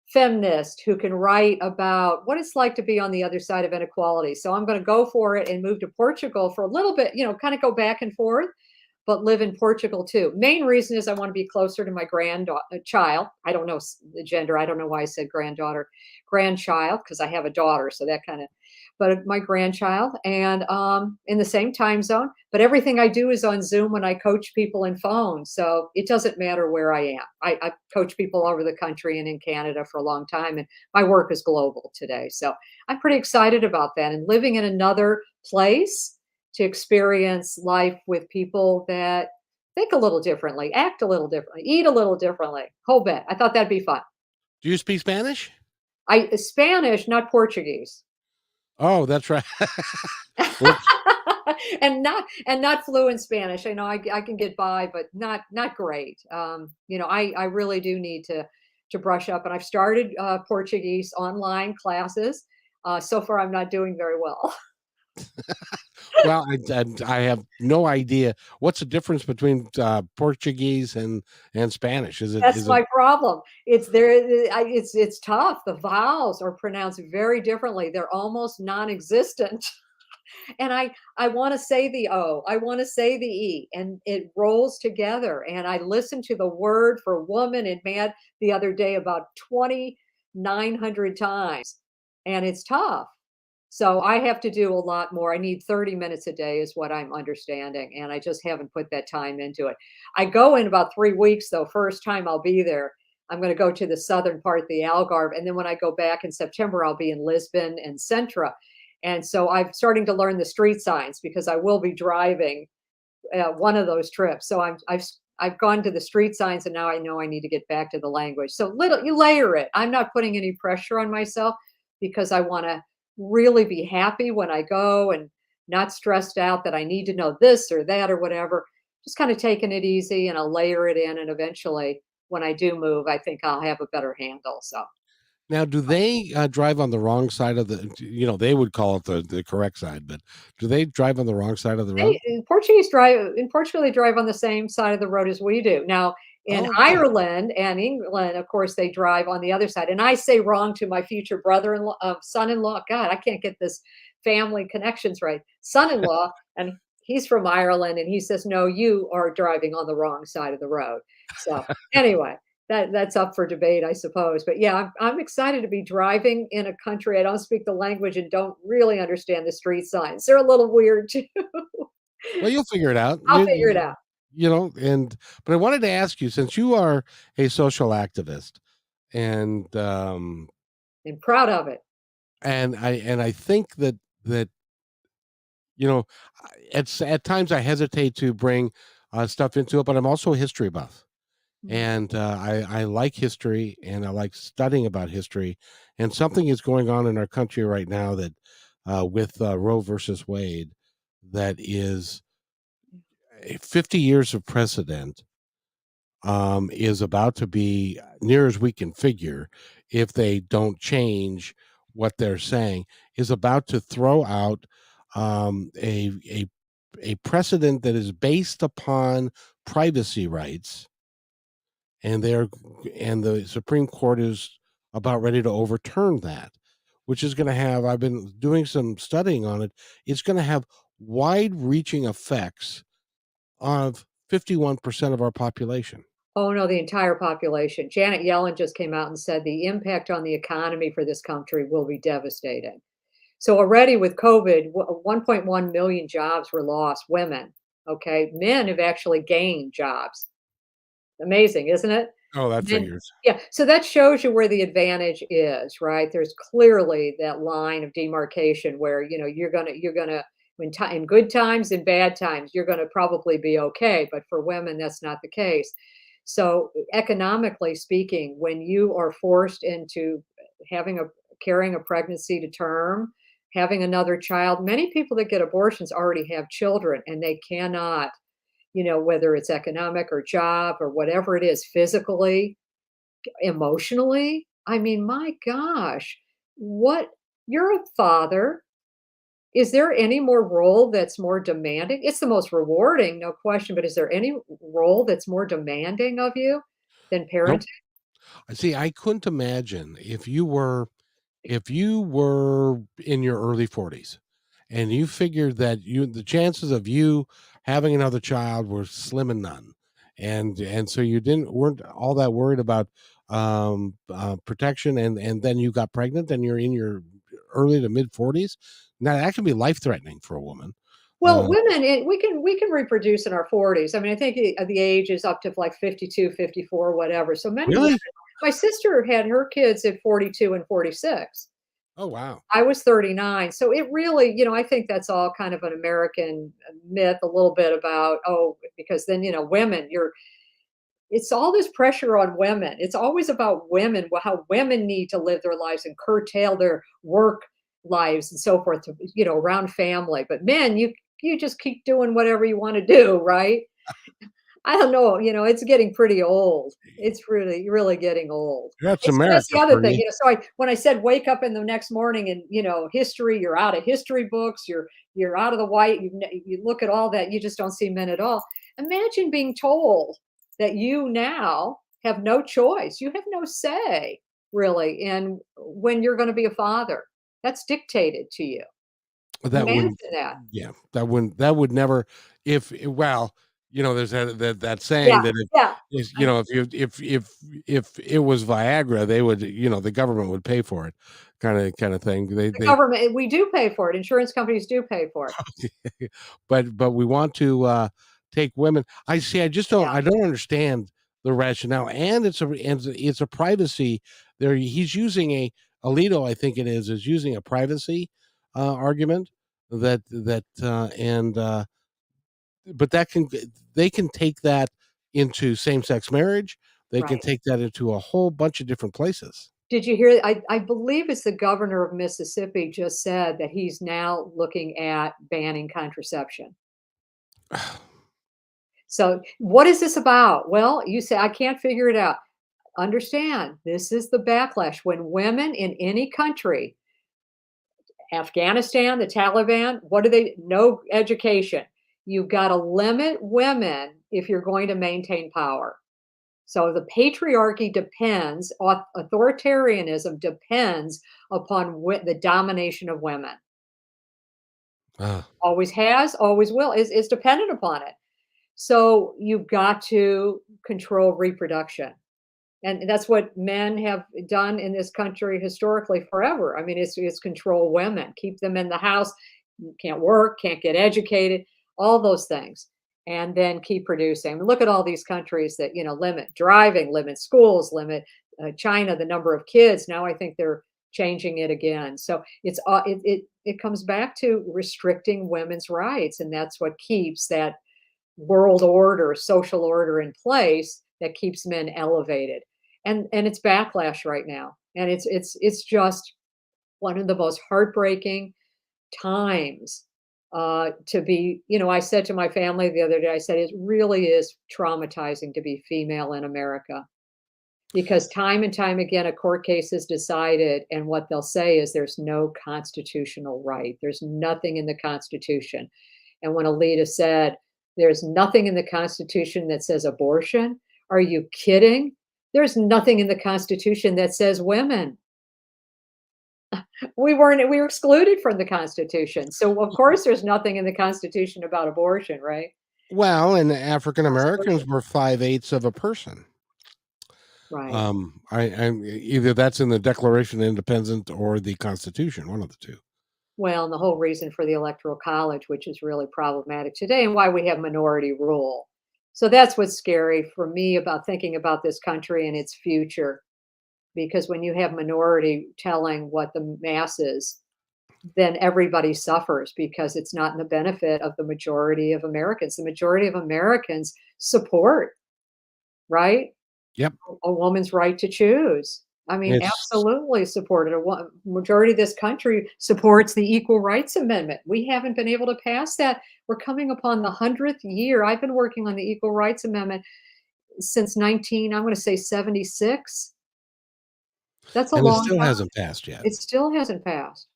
B: feminist who can write about what it's like to be on the other side of inequality. So I'm going to go for it and move to Portugal for a little bit, kind of go back and forth, but live in Portugal too. Main reason is I want to be closer to my grandchild. I don't know the gender. I don't know why I said granddaughter, grandchild, because I have a daughter. So that kind of, but my grandchild and in the same time zone. But everything I do is on Zoom when I coach people in phone. So it doesn't matter where I am. I coach people all over the country and in Canada for a long time. And my work is global today. So I'm pretty excited about that and living in another place to experience life with people that think a little differently, act a little differently, eat a little differently. Whole bit. I thought that'd be fun.
A: Do you speak Spanish?
B: I Spanish, not Portuguese.
A: Oh, that's right. Which
B: and not fluent Spanish. I know I can get by, but not great. I really do need to brush up, and I've started Portuguese online classes. So far, I'm not doing very well.
A: well, I have no idea what's the difference between Portuguese and Spanish.
B: That's
A: Is it
B: my problem. It's there. It's tough. The vowels are pronounced very differently. They're almost non-existent. And I want to say the O, I want to say the E, and it rolls together. And I listened to the word for woman and man the other day about 2,900 times, and it's tough. So I have to do a lot more. I need 30 minutes a day, is what I'm understanding, and I just haven't put that time into it. I go in about 3 weeks, though. First time I'll be there. I'm going to go to the southern part, the Algarve, and then when I go back in September, I'll be in Lisbon and Sintra. And so I'm starting to learn the street signs because I will be driving one of those trips. So I've gone to the street signs, and now I know I need to get back to the language. So little you layer it. I'm not putting any pressure on myself because I want to really be happy when I go and not stressed out that I need to know this or that or whatever. Just kind of taking it easy, and I'll layer it in, and eventually when I do move, I think I'll have a better handle. So
A: now? Do they drive on the wrong side of the? They would call it the correct side, but do they drive on the wrong side of the road?
B: In Portugal, they drive on the same side of the road as we do. Now, in
A: Oh, good.
B: Ireland and England, of course, they drive on the other side. And I say wrong to my future brother-in-law, son-in-law. God, I can't get this family connections right. Son-in-law, and he's from Ireland, and he says, "No, you are driving on the wrong side of the road." So anyway, that's up for debate, I suppose. But yeah, I'm excited to be driving in a country I don't speak the language and don't really understand the street signs. They're a little weird too.
A: Well, you'll figure it out.
B: I'll figure it out.
A: And but I wanted to ask you, since you are a social activist and
B: And proud of it.
A: I think that you know, at times I hesitate to bring stuff into it, but I'm also a history buff,
B: Mm.
A: and I like history and I like studying about history. And something is going on in our country right now that with Roe versus Wade, that is 50 years of precedent, is about to be near as we can figure, if they don't change what they're saying, is about to throw out a precedent that is based upon privacy rights, and they're and the Supreme Court is about ready to overturn that, which is going to have, I've been doing some studying on it, it's going to have wide reaching effects of 51% of our population.
B: Oh, no, the entire population. Janet Yellen just came out and said the impact on the economy for this country will be devastating. So already with COVID, 1.1 million jobs were lost, women, okay? Men have actually gained jobs. Amazing, isn't it?
A: Oh, that
B: Men
A: figures.
B: Yeah, so that shows you where the advantage is, right? There's clearly that line of demarcation where, you're gonna in good times and bad times, you're gonna probably be okay, but for women, that's not the case. So, economically speaking, when you are forced into having a carrying a pregnancy to term, having another child, many people that get abortions already have children, and they cannot, whether it's economic or job or whatever it is, physically, emotionally. I mean, my gosh, what you're a father. Is there any more role that's more demanding? It's the most rewarding, no question, but is there any role that's more demanding of you than
A: Nope.
B: parenting?
A: I see, I couldn't imagine if you were in your early 40s and you figured that the chances of you having another child were slim and none, and so you weren't all that worried about protection, and then you got pregnant and you're in your early to mid 40s. Now that can be life threatening for a woman.
B: Well,
A: uh,
B: women, we can reproduce in our 40s. I mean, I think the age is up to like 52, 54, whatever. So many women.
A: really?
B: My sister had her kids at 42 and 46.
A: Oh, wow.
B: I was 39. So it really, I think that's all kind of an American myth a little bit about, oh, because then, women, it's all this pressure on women. It's always about women, how women need to live their lives and curtail their work lives and so forth to, around family. But men, you just keep doing whatever you want to do, right? I don't know, it's getting pretty old. It's really, really getting old.
A: That's
B: That's the
A: America
B: other
A: for
B: thing,
A: you.
B: so when I said wake up in the next morning and, history, you're out of history books, you're out of the white, you look at all that, you just don't see men at all. Imagine being told that you now have no choice. You have no say really in when you're going to be a father. That's dictated to you.
A: That
B: Imagine
A: wouldn't
B: that.
A: Yeah, that would never, well, there's that
B: Yeah,
A: saying that
B: yeah.
A: if it was Viagra, they would, the government would pay for it, kinda thing.
B: The government, we do pay for it. Insurance companies do pay for it.
A: But we want to, take women. I just don't,
B: Yeah,
A: I don't understand the rationale, and it's a privacy there. He's using Alito, I think is using a privacy, argument and, but they can take that into same-sex marriage. They can
B: right.
A: take that into a whole bunch of different places.
B: Did you hear I believe it's the governor of Mississippi just said that he's now looking at banning contraception. So, what is this about? Well, you say, "I can't figure it out." Understand, this is the backlash when women in any country, Afghanistan, the Taliban, what do they no education. You've gotta limit women if you're going to maintain power. So the patriarchy depends, authoritarianism depends upon the domination of women.
A: Ah,
B: Always has, always will, is dependent upon it. So you've got to control reproduction. And that's what men have done in this country historically forever. I mean, it's control women, keep them in the house, can't work, can't get educated, all those things, and then keep producing. I mean, look at all these countries that limit driving, limit schools, limit China, the number of kids. Now I think they're changing it again. So it comes back to restricting women's rights, and that's what keeps that world order, social order in place that keeps men elevated. And it's backlash right now, and it's just one of the most heartbreaking times to be. I said to my family the other day, I said it really is traumatizing to be female in America, because time and time again, a court case is decided, and what they'll say is there's no constitutional right. There's nothing in the Constitution. And when Alita said, there's nothing in the Constitution that says abortion, are you kidding? There's nothing in the Constitution that says women. We were excluded from the Constitution. So of course there's nothing in the Constitution about abortion, right?
A: Well, and African Americans were 5/8 of a person.
B: Right.
A: I'm either that's in the Declaration of Independence or the Constitution, one of the two.
B: Well, and the whole reason for the Electoral College, which is really problematic today, and why we have minority rule. So that's what's scary for me about thinking about this country and its future. Because when you have minority telling what the masses, then everybody suffers, because it's not in the benefit of the majority of Americans. The majority of Americans support, right?
A: Yep.
B: A woman's right to choose. I mean,
A: It's
B: absolutely supported. Majority of this country supports the Equal Rights Amendment. We haven't been able to pass that. We're coming upon the 100th year. I've been working on the Equal Rights Amendment since I'm going to say 76. That's a
A: and it
B: long
A: still
B: time.
A: hasn't passed yet.
B: It still hasn't passed.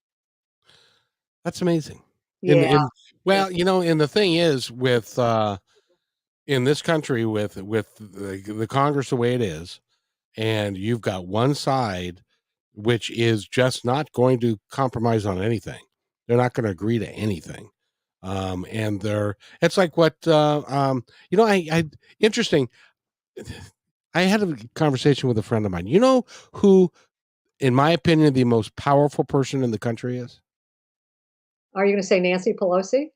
A: That's amazing.
B: Yeah.
A: Well, and the thing is with in this country with the Congress the way it is, and you've got one side which is just not going to compromise on anything. They're not going to agree to anything. And it's like what I interesting. I had a conversation with a friend of mine. You know who, in my opinion, the most powerful person in the country is?
B: Are you going to say Nancy Pelosi?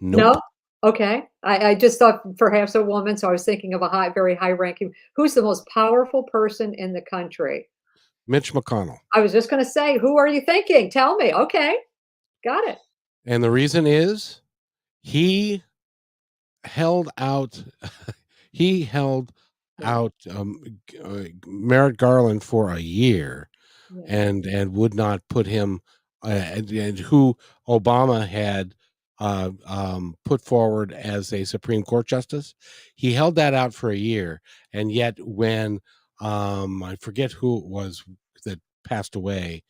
A: Nope.
B: No? Okay. I just thought perhaps a woman, so I was thinking of a very high ranking. Who's the most powerful person in the country?
A: Mitch McConnell.
B: I was just going to say, who are you thinking? Tell me. Okay. Got it.
A: And the reason is he held out he held
B: Yeah.
A: out Merrick Garland for a year,
B: Yeah.
A: and would not put him and who Obama had put forward as a Supreme Court justice. He held that out for a year, and yet when I forget who it was that passed away,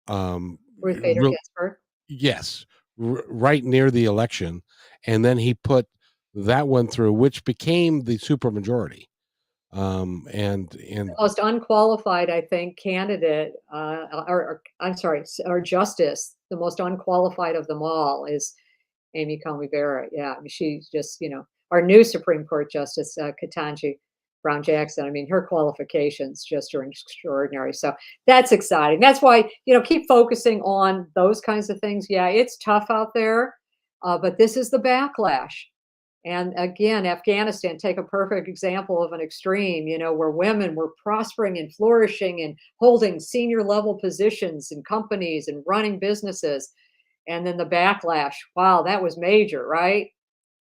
B: Ruth Bader
A: real,
B: Ginsburg.
A: yes, right near the election, and then he put that one through, which became the supermajority. And
B: The most unqualified, I think, candidate, or I'm sorry, or justice, the most unqualified of them all is Amy Coney Barrett. Yeah, I mean, she's just, our new Supreme Court Justice, Ketanji Brown Jackson. I mean, her qualifications just are extraordinary. So that's exciting. That's why, keep focusing on those kinds of things. Yeah, it's tough out there, but this is the backlash. And again, Afghanistan, take a perfect example of an extreme, where women were prospering and flourishing and holding senior level positions in companies and running businesses. And then the backlash, wow, that was major, right?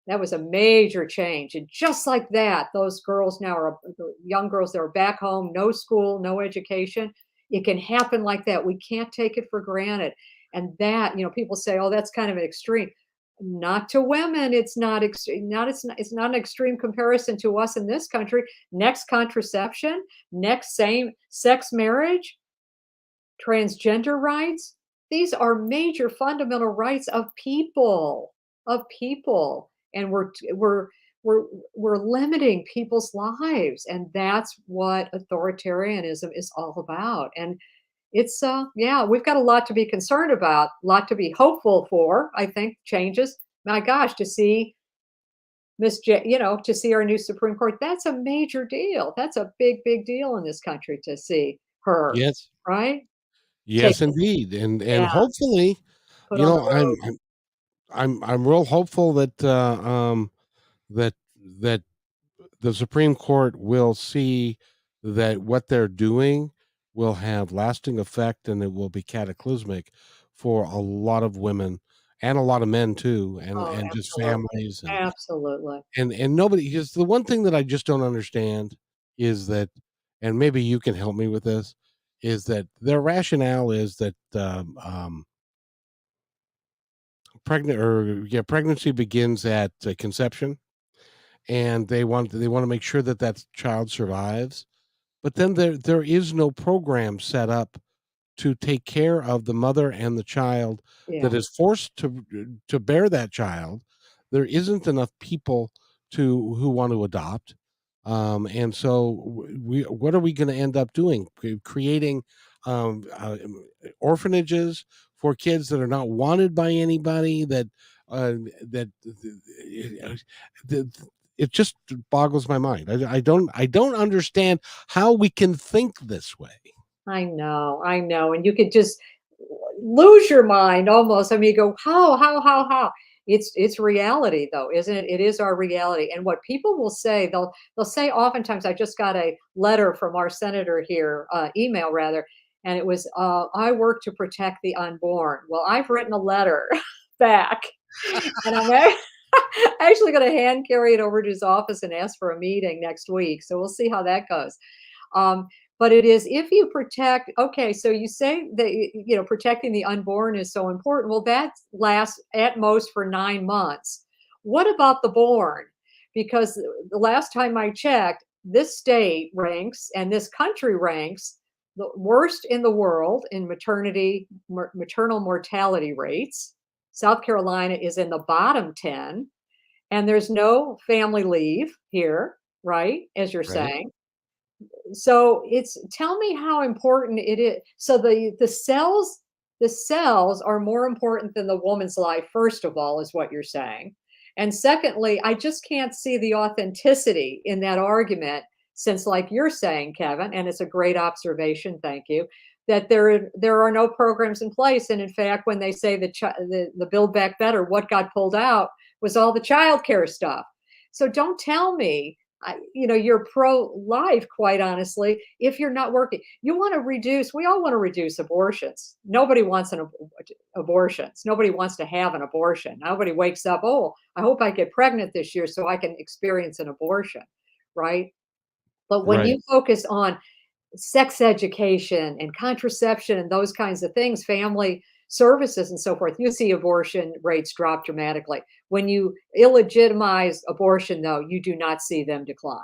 B: That was a major change. And just like that, those girls now are young girls that are back home, no school, no education. It can happen like that. We can't take it for granted. And that, people say, oh, that's kind of an extreme. Not to women. It's not extreme. It's not an extreme comparison to us in this country. Next, contraception, next, same sex marriage, transgender rights. These are major fundamental rights of people, and we're limiting people's lives, and that's what authoritarianism is all about. And it's yeah, we've got a lot to be concerned about, a lot to be hopeful for. I think changes. My gosh, to see to see our new Supreme Court, that's a major deal. That's a big deal in this country to see her,
A: yes,
B: right? Take
A: yes, indeed, and
B: Yeah,
A: hopefully,
B: put on the
A: I'm
B: road.
A: I'm real hopeful that that that the Supreme Court will see that what they're doing will have lasting effect, and it will be cataclysmic for a lot of women and a lot of men too,
B: Oh,
A: and just
B: absolutely.
A: families
B: Absolutely.
A: and nobody, because the one thing that I just don't understand is that, and maybe you can help me with this, is that their rationale is that pregnancy begins at conception, and they want to make sure that that child survives. But then there is no program set up to take care of the mother and the child that
B: Yeah.
A: is forced to bear that child. There isn't enough people to who want to adopt, and so we what are we going to end up doing? Creating orphanages for kids that are not wanted by anybody. That it just boggles my mind. I don't understand how we can think this way.
B: I know, and you could just lose your mind almost. I mean, you go, how? It's reality though, isn't it? It is our reality. And what people will say, they'll say oftentimes, I just got a letter from our senator here, email rather, and it was, I work to protect the unborn. Well, I've written a letter back, and actually going to hand carry it over to his office and ask for a meeting next week. So we'll see how that goes. Um, but it is, if you protect, okay, so you say that, protecting the unborn is so important. Well, that lasts at most for 9 months. What about the born? Because the last time I checked, this state ranks and this country ranks the worst in the world in maternal mortality rates. South Carolina is in the bottom 10, and there's no family leave here, right? As you're
A: Right.
B: saying. So it's, tell me how important it is. So the cells are more important than the woman's life, first of all, is what you're saying. And secondly, I just can't see the authenticity in that argument, since, like you're saying, Kevin, and it's a great observation, thank you, that there are no programs in place. And in fact, when they say the Build Back Better, what got pulled out was all the child care stuff. So don't tell me, you're pro-life, quite honestly, if you're not working. You want to reduce, we all want to reduce abortions. Nobody wants abortions. Nobody wants to have an abortion. Nobody wakes up, oh, I hope I get pregnant this year so I can experience an abortion, right? But when
A: Right.
B: you focus on sex education and contraception and those kinds of things, family services and so forth, you see abortion rates drop dramatically. When you illegitimize abortion, though, you do not see them decline.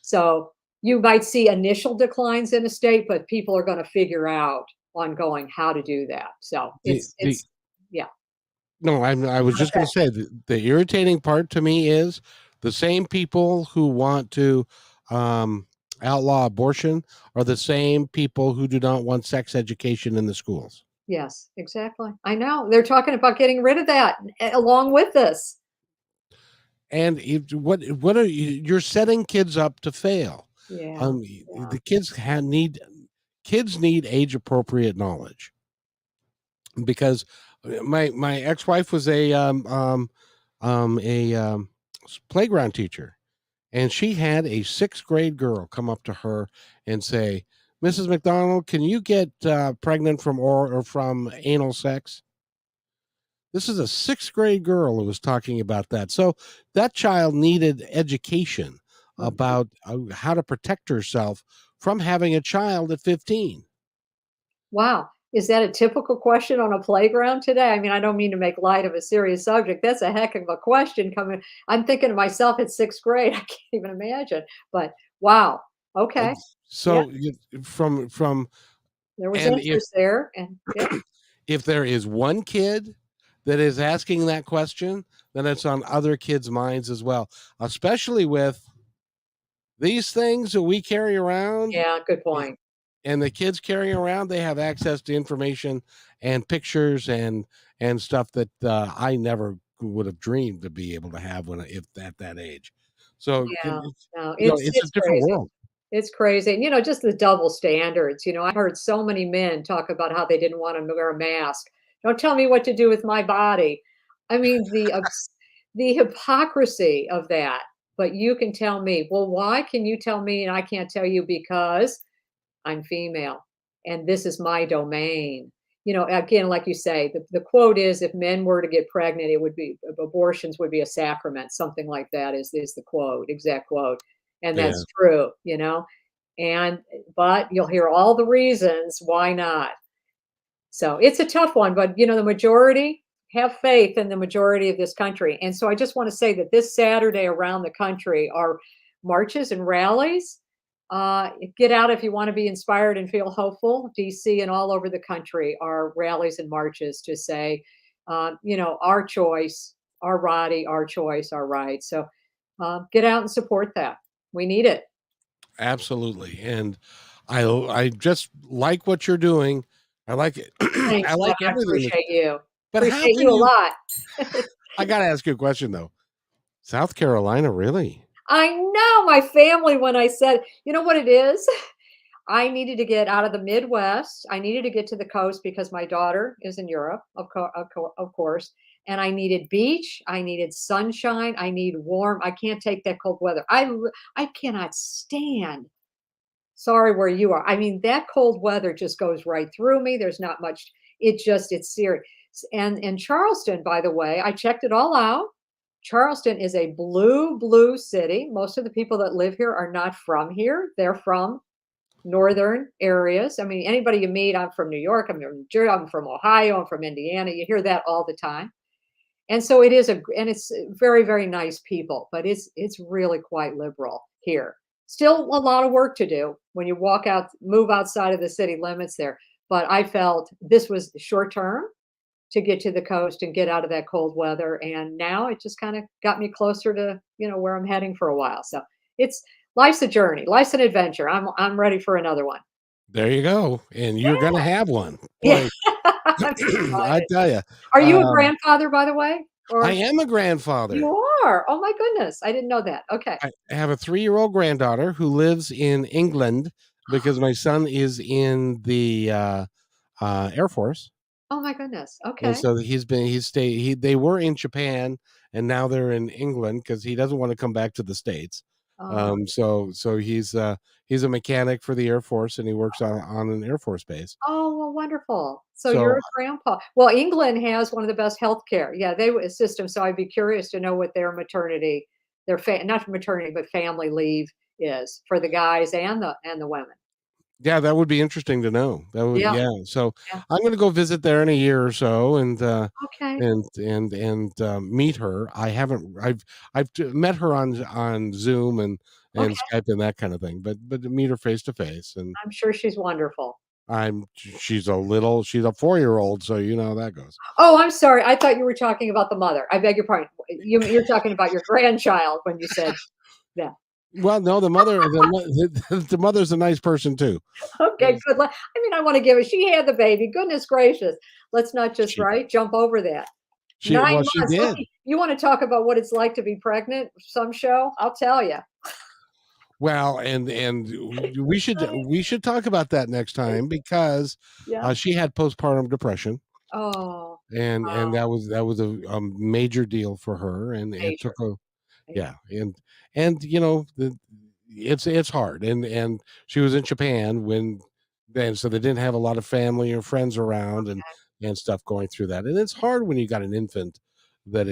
B: So you might see initial declines in a state, but people are going to figure out ongoing how to do that. So
A: The
B: yeah.
A: No, I was just going to say the irritating part to me is the same people who want to um, outlaw abortion are the same people who do not want sex education in the schools.
B: Yes, exactly. I know they're talking about getting rid of that along with this.
A: And what are you're setting kids up to fail?
B: Yeah, yeah.
A: The kids need age appropriate knowledge, because my ex-wife was a playground teacher, and she had a sixth grade girl come up to her and say, "Mrs. McDonald, can you get pregnant from or from anal sex?" This is a sixth grade girl who was talking about that. So that child needed education
B: Mhm.
A: about how to protect herself from having a child at 15.
B: Wow. Is that a typical question on a playground today? I mean, I don't mean to make light of a serious subject. That's a heck of a question coming. I'm thinking to myself at sixth grade. I can't even imagine. But wow.
A: Uh,
B: Okay. Yeah,
A: So from
B: there was
A: and if
B: interest there. And yeah,
A: if there is one kid that is asking that question, then it's on other kids' minds as well, especially with these things that we carry around.
B: yeah, good
A: eh,
B: point.
A: and the kids carrying around, they have access to information and pictures and stuff that I never would have dreamed to be able to have when if at that age. So
B: Yeah. No,
A: it's a
B: it's
A: different
B: crazy.
A: world.
B: It's crazy. And just the double standards. I heard so many men talk about how they didn't want to wear a mask. Don't tell me what to do with my body. I mean, the hypocrisy of that. but you can tell me. Well, why can you tell me and I can't tell you? Because I'm female and this is my domain. Again, like you say, the quote is if men were to get pregnant, it would be abortions would be a sacrament, something like that is the quote, exact quote. And
A: Yeah,
B: that's true, And but you'll hear all the reasons why not. So it's a tough one, but the majority have faith in the majority of this country. And so I just want to say that this Saturday around the country are marches and rallies. Get out if you want to be inspired and feel hopeful. DC and all over the country are rallies and marches to say, our choice, our body, our choice, our right. So get out and support that. We need it.
A: absolutely. And I just like what you're doing. I like it. I
B: Thanks.
A: like
B: I
A: everything that,
B: appreciate you.
A: but how
B: Appreciate
A: can
B: you a
A: you
B: lot.
A: I got to ask you a question though. South Carolina, really?
B: I know my family when I said, you know what it is? I needed to get out of the Midwest. I needed to get to the coast because my daughter is in Europe, of course. And I needed beach. I needed sunshine. I need warm. I can't take that cold weather. I cannot stand. Sorry where you are. I mean, that cold weather just goes right through me. There's not much. It's serious. And Charleston, by the way, I checked it all out. Charleston is a blue city. Most of the people that live here are not from here. They're from northern areas. I mean, anybody you meet, I'm from New York, I'm from New Jersey, I'm from Ohio, I'm from Indiana. You hear that all the time. And so and it's very, very nice people, but it's really quite liberal here. Still a lot of work to do when you move outside of the city limits there. But I felt this was short term to get to the coast and get out of that cold weather. And now it just kind of got me closer to, where I'm heading for a while. So it's life's a journey, life's an adventure. I'm ready for another one.
A: There you go. And you're going to have one.
B: Yeah.
A: Boy,
B: I'm
A: I
B: excited.
A: tell you,
B: Are you a grandfather, by the way?
A: I
B: Or
A: am a grandfather.
B: you are? Oh my goodness. I didn't know that. Okay.
A: I have a 3-year-old granddaughter who lives in England because my son is in the Air Force.
B: Oh my goodness.
A: And
B: Okay.
A: so they were in Japan and now they're in England because he doesn't want to come back to the States.
B: Oh,
A: So he's a mechanic for the Air Force and he works on an Air Force base.
B: oh, well, wonderful. So you're
A: So
B: a grandpa. Well, England has one of the best healthcare. Yeah, system. So I'd be curious to know what their not maternity, but family leave is for the guys and the women.
A: yeah, that would be interesting to know. That would,
B: Yeah.
A: yeah. So
B: Yeah.
A: I'm going to go visit there in a year or so, and
B: Okay.
A: meet her. Met her on Zoom and
B: Okay.
A: Skype and that kind of thing, but to meet her face to face, and
B: I'm sure she's wonderful.
A: she's a 4-year-old, so you know how that goes.
B: Oh, I'm sorry. I thought you were talking about the mother. I beg your pardon. You're talking about your grandchild when you said that.
A: Well, no, the mother's a nice person too.
B: Okay, good. I mean, I want to give it. She had the baby. Goodness gracious. Let's not just
A: She
B: jump over that.
A: well,
B: 9
A: she
B: months.
A: did.
B: You want to talk about what it's like to be pregnant? Some show? I'll tell you.
A: Well, and we should talk about that next time because
B: Yeah.
A: she had postpartum depression,
B: Oh,
A: and that was a major deal for her, and it
B: major.
A: took a
B: Yeah.
A: yeah, and it's hard, and she was in Japan when then so they didn't have a lot of family or friends around and stuff going through that, and it's hard when you got an infant that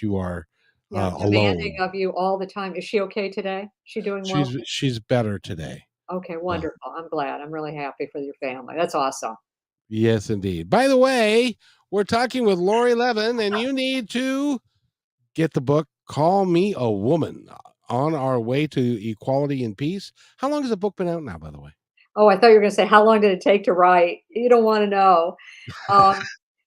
A: you are
B: Yeah. Demanding
A: alone.
B: of you all the time. Is she okay today? She doing well?
A: She's better today.
B: Okay,
A: Uh,
B: wonderful. I'm glad. I'm really happy for your family. That's awesome.
A: Yes, indeed. By the way, we're talking with Laurie Levin, and you need to get the book Call Me a Woman on Our Way to Equality and Peace. How long has the book been out now, by the way?
B: Oh, I thought you were going to say, how long did it take to write? You don't want to know. Um,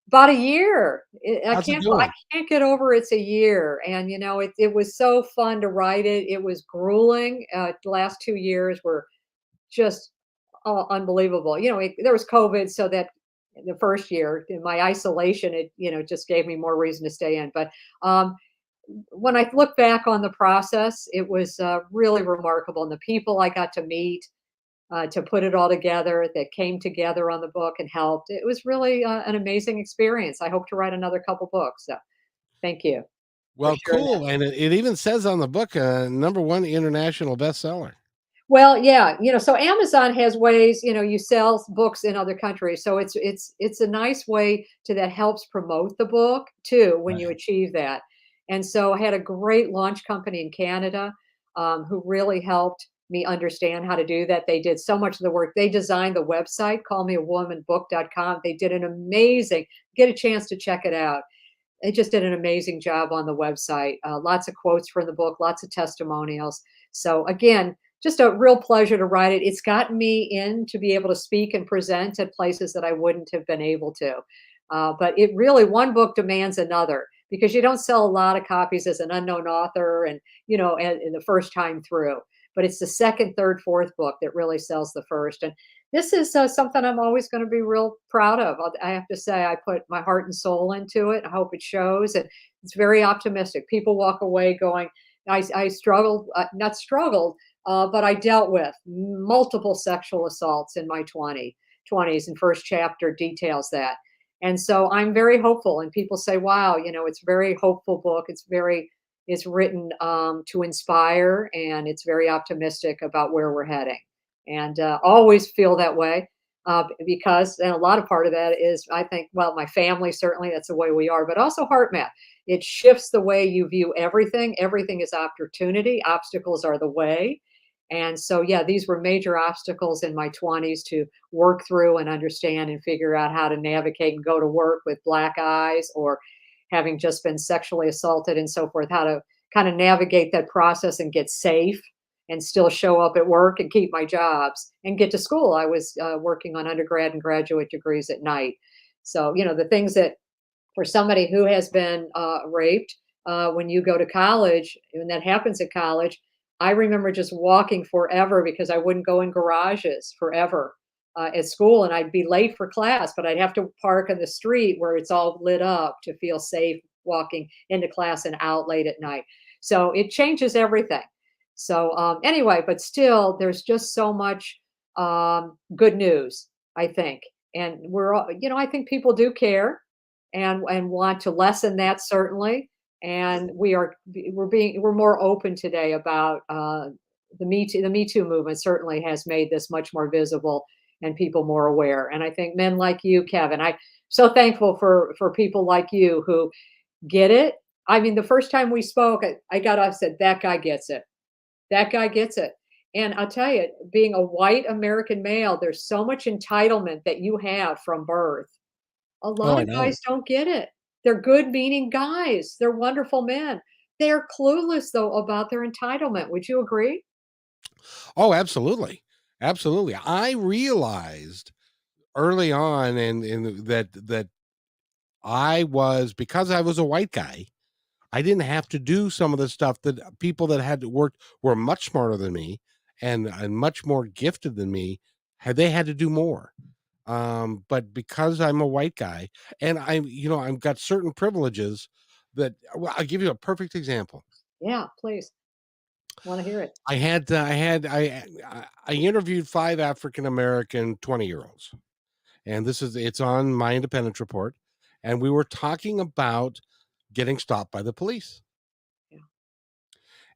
B: about a year.
A: How's it
B: I
A: doing?
B: can't get over it's a year. And it was so fun to write it. It was grueling. The last 2 years were just unbelievable. There was COVID, so that the first year in my isolation, it just gave me more reason to stay in. But um, when I look back on the process, it was really remarkable, and the people I got to meet to put it all together that came together on the book and helped. It was really an amazing experience. I hope to write another couple books. So thank you. for
A: Well,
B: sure.
A: cool. And it even says on the book, #1 international bestseller.
B: Well, yeah, so Amazon has ways, you sell books in other countries. So it's a nice way that helps promote the book too when you
A: Right.
B: achieve that. And so I had a great launch company in Canada who really helped me understand how to do that. They did so much of the work. They designed the website, callmeawomanbook.com. They did an amazing, get a chance to check it out. They just did an amazing job on the website. Lots of quotes from the book, lots of testimonials. So again, just a real pleasure to write it. It's gotten me in to be able to speak and present at places that I wouldn't have been able to. But it really, one book demands another because you don't sell a lot of copies as an unknown author and, and the first time through. But it's the second, third, fourth book that really sells the first. And this is something I'm always going to be real proud of. I have to say, I put my heart and soul into it. I hope it shows. And it's very optimistic. People walk away going, I struggled, not struggled, but I dealt with multiple sexual assaults in my 20s, and first chapter details that. And so I'm very hopeful. And people say, wow, it's a very hopeful book. It's written to inspire, and it's very optimistic about where we're heading. And always feel that way because, and a lot of part of that is, I think, well, my family, certainly that's the way we are, but also HeartMath. It shifts the way you view everything. Everything is opportunity. Obstacles are the way. And so, yeah, these were major obstacles in my 20s to work through and understand and figure out how to navigate and go to work with black eyes or having just been sexually assaulted and so forth, how to kind of navigate that process and get safe and still show up at work and keep my jobs and get to school. I was working on undergrad and graduate degrees at night. So, the things that for somebody who has been raped, when you go to college, and that happens at college, I remember just walking forever because I wouldn't go in garages forever at school, and I'd be late for class, but I'd have to park on the street where it's all lit up to feel safe walking into class and out late at night. So it changes everything. So anyway, but still, there's just so much good news, I think, and we're all, I think people do care and want to lessen that certainly. And we're more open today about the Me Too movement certainly has made this much more visible and people more aware. And I think men like you, Kevin, I'm so thankful for people like you who get it. I mean, the first time we spoke, I got up and said, that guy gets it. That guy gets it. And I'll tell you, being a white American male, there's so much entitlement that you have from birth. A
A: Oh,
B: lot
A: I
B: of
A: know.
B: guys don't get it. They're good meaning guys. They're wonderful men. They're clueless though about their entitlement. Would you agree?
A: Oh, absolutely. Absolutely. I realized early on and that because I was a white guy, I didn't have to do some of the stuff that people that had to work were much smarter than me and much more gifted than me had to do more. But because I'm a white guy and I've got certain privileges that, well, I'll give you a perfect example.
B: Yeah, please. Want to hear it.
A: I interviewed 5 African American 20-year-olds, and it's on my independent report, and we were talking about getting stopped by the police.
B: Yeah.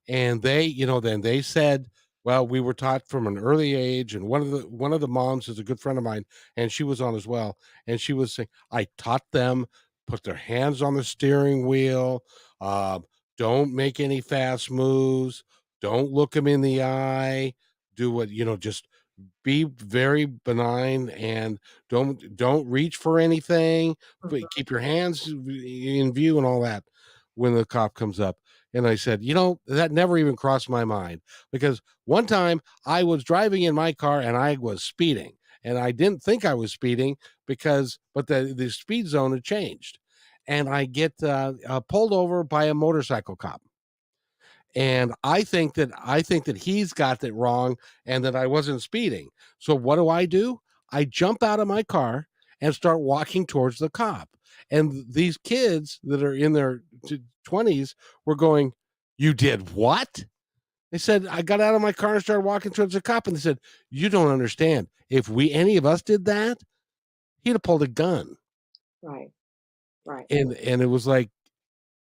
A: And then they said, well, we were taught from an early age, and one of the moms is a good friend of mine, and she was on as well, and she was saying, I taught them put their hands on the steering wheel, uh, don't make any fast moves, don't look them in the eye, do what just be very benign and don't reach for anything, but
B: Mhm.
A: keep your hands in view and all that when the cop comes up. And I said, that never even crossed my mind, because one time I was driving in my car and I was speeding, and I didn't think I was speeding but the speed zone had changed, and I get pulled over by a motorcycle cop. And I think that he's got it wrong and that I wasn't speeding. So what do? I jump out of my car and start walking towards the cop. And these kids that are in their 20s were going, "You did what?" They said, "I got out of my car and started walking towards the cop." And they said, "You don't understand. If any of us did that, he'd have pulled a gun."
B: Right. Right.
A: And it was like,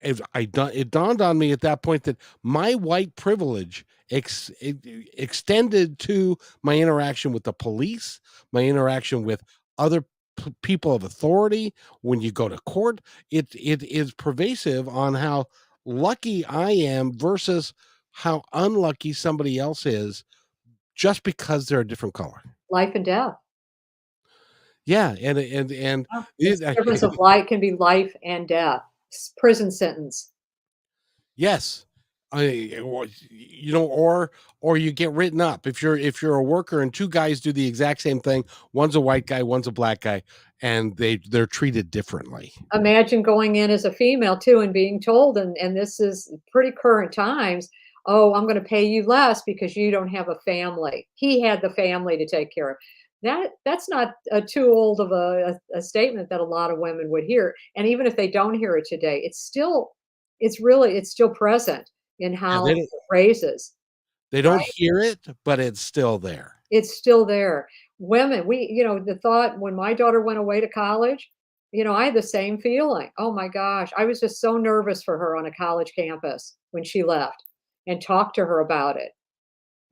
A: it dawned on me at that point that my white privilege extended to my interaction with the police, my interaction with other people of authority. When you go to court, it is pervasive on how lucky I am versus how unlucky somebody else is just because they're a different color.
B: Life and death.
A: Yeah, and
B: Yeah.
A: it,
B: The difference of life can be life and death. Prison sentence.
A: yes. Or you get written up if you're a worker and two guys do the exact same thing. One's a white guy, one's a black guy, and they're treated differently.
B: Imagine going in as a female too and being told, and this is pretty current times, "Oh, I'm gonna pay you less because you don't have a family." He had the family to take care of. That's not, too old of a statement that a lot of women would hear, and even if they don't hear it today, it's still present in
A: Yeah,
B: how it raises,
A: they don't
B: right?
A: hear it, but it's still there.
B: It's still there. Women, the thought when my daughter went away to college, I had the same feeling. Oh my gosh, I was just so nervous for her on a college campus when she left and talked to her about it,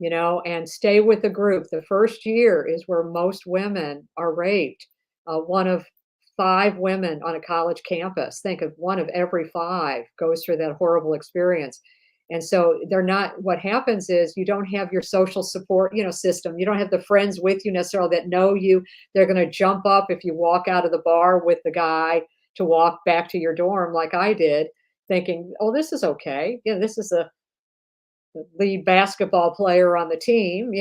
B: and stay with the group. The first year is where most women are raped. One of five women on a college campus, think of one of every five goes through that horrible experience. And so they're not, what happens is you don't have your social support, system. You don't have the friends with you necessarily that know you. They're going to jump up if you walk out of the bar with the guy to walk back to your dorm like I did, thinking, oh, this is okay. This is a lead basketball player on the team.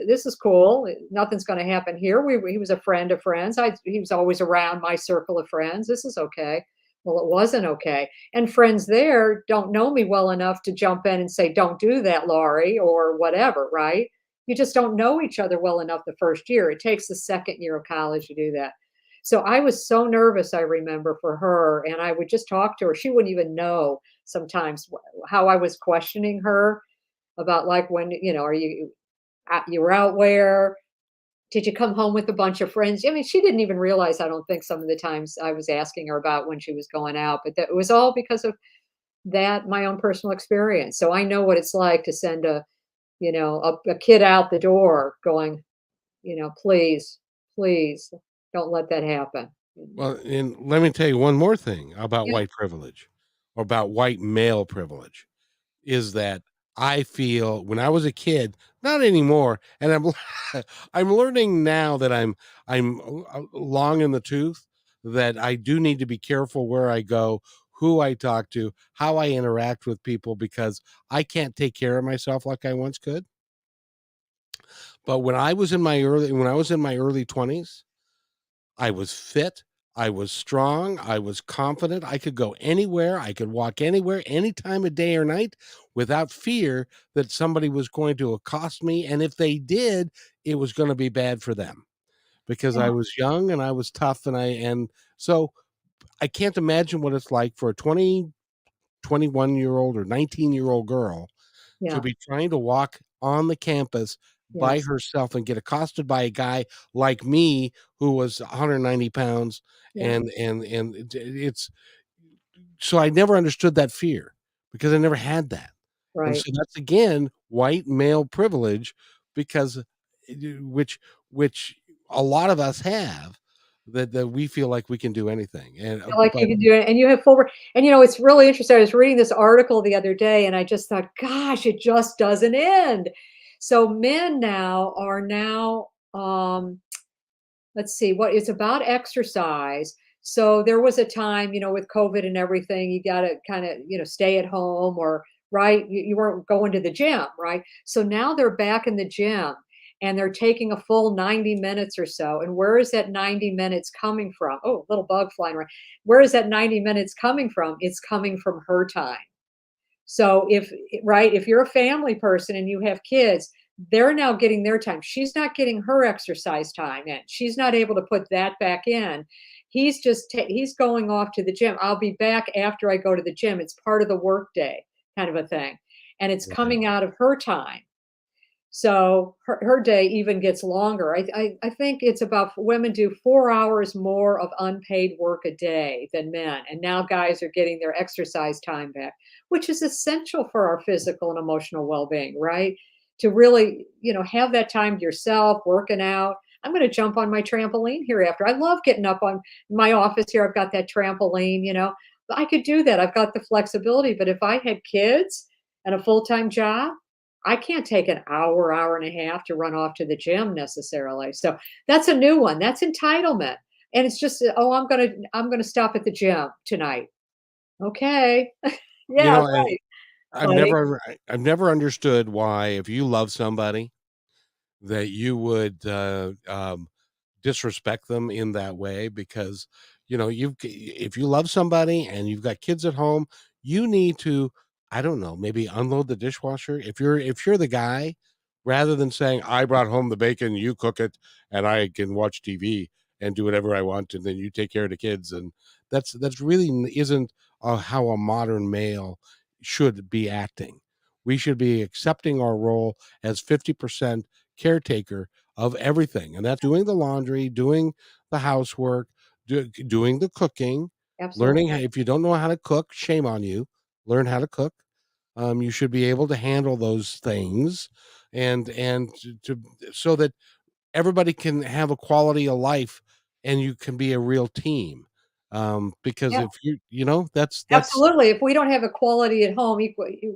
B: This is cool. Nothing's going to happen here. He was a friend of friends. He was always around my circle of friends. This is okay. Well, it wasn't okay. And friends there don't know me well enough to jump in and say, don't do that, Laurie, or whatever, right? You just don't know each other well enough the first year. It takes the second year of college to do that. So I was so nervous, I remember, for her. And I would just talk to her. She wouldn't even know sometimes how I was questioning her about, like, when, are you were out where? Did you come home with a bunch of friends? I mean, she didn't even realize, I don't think, some of the times I was asking her about when she was going out, but that it was all because of that, my own personal experience. So I know what it's like to send a kid out the door going, please, please don't let that happen.
A: Well, and let me tell you one more thing about
B: Yeah,
A: white privilege, or about white male privilege, is that I feel when I was a kid, not anymore, and I'm learning now that I'm long in the tooth, that I do need to be careful where I go, who I talk to, how I interact with people, because I can't take care of myself like I once could. But when I was in my early 20s, I was fit, I was strong, I was confident, I could go anywhere, I could walk anywhere, any time of day or night without fear that somebody was going to accost me, and if they did, it was gonna be bad for them, because
B: yeah,
A: I was young and I was tough, and so I can't imagine what it's like for a 21-year-old or 19-year-old girl to
B: yeah,
A: be trying to walk on the campus by
B: yes,
A: herself and get accosted by a guy like me who was 190 pounds,
B: yeah,
A: and it's so I never understood that fear because I never had that. And
B: right.
A: so that's again white male privilege, because which which a lot of us have, that we feel like we can do anything. And
B: Feel like
A: but
B: you can do it, and you have and it's really interesting. I was reading this article the other day, and I just thought, gosh, it just doesn't end. So men now, let's see, what it's about exercise. So there was a time, with COVID and everything, you got to kind of, stay at home, or, right, you weren't going to the gym, right? So now they're back in the gym and they're taking a full 90 minutes or so. And where is that 90 minutes coming from? Oh, little bug flying around. Where is that 90 minutes coming from? It's coming from her time. So if you're a family person and you have kids, they're now getting their time. She's not getting her exercise time in. She's not able to put that back in. He's going off to the gym. I'll be back after I go to the gym. It's part of the work day, kind of a thing. And it's
A: right.
B: coming out of her time. So her day even gets longer. I think it's about women do 4 hours more of unpaid work a day than men. And now guys are getting their exercise time back, which is essential for our physical and emotional well-being, right? To really, have that time to yourself, working out. I'm going to jump on my trampoline here after. I love getting up on my office here. I've got that trampoline. I could do that. I've got the flexibility. But if I had kids and a full-time job, I can't take an hour, hour and a half to run off to the gym necessarily. So that's a new one. That's entitlement. And it's just, oh, I'm gonna stop at the gym tonight. Okay.
A: You
B: Yeah,
A: know,
B: right,
A: I've
B: buddy.
A: never understood why, if you love somebody, that you would disrespect them in that way, because if you love somebody and you've got kids at home, you need to, I don't know, maybe unload the dishwasher. If you're the guy, rather than saying, I brought home the bacon, you cook it, and I can watch TV and do whatever I want, and then you take care of the kids. And that's really isn't how a modern male should be acting. We should be accepting our role as 50% caretaker of everything, and that's doing the laundry, doing the housework, doing the cooking, learning
B: Absolutely.
A: how, if you don't know how to cook, shame on you, learn how to cook. You should be able to handle those things, and so that everybody can have a quality of life, and you can be a real team. Because
B: Yeah.
A: if that's
B: Absolutely. If we don't have equality at home,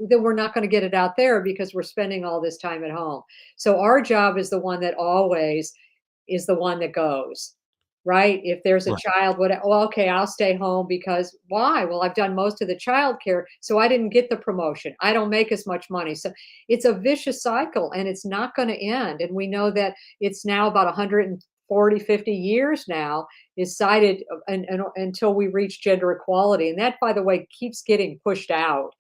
B: then we're not going to get it out there because we're spending all this time at home. So our job is the one that always is the one that goes, right? If there's a
A: right.
B: child, well, okay, I'll stay home because why? Well, I've done most of the childcare, so I didn't get the promotion. I don't make as much money. So it's a vicious cycle and it's not going to end. And we know that it's now about 140, 50 years now is cited until we reach gender equality. And that, by the way, keeps getting pushed out.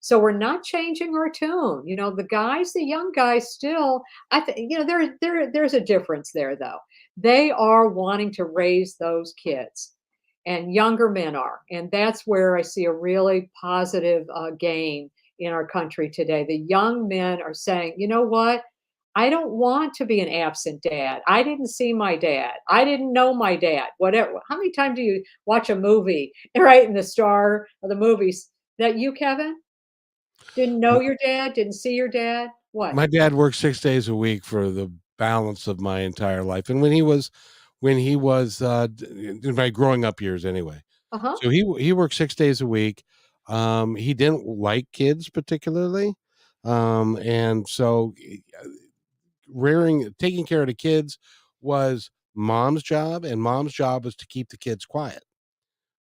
B: So we're not changing our tune. The young guys still, I think, there's a difference there though. They are wanting to raise those kids and younger men are. And that's where I see a really positive gain in our country today. The young men are saying, you know what? I don't want to be an absent dad. I didn't see my dad. I didn't know my dad. Whatever. How many times do you watch a movie, right? And the star of the movies that you, Kevin, didn't know your dad, didn't see your dad. What?
A: My dad worked 6 days a week for the balance of my entire life, and when he was in my growing up years anyway.
B: Uh huh.
A: So he worked 6 days a week. He didn't like kids particularly, and so, rearing taking care of the kids was mom's job, and mom's job was to keep the kids quiet,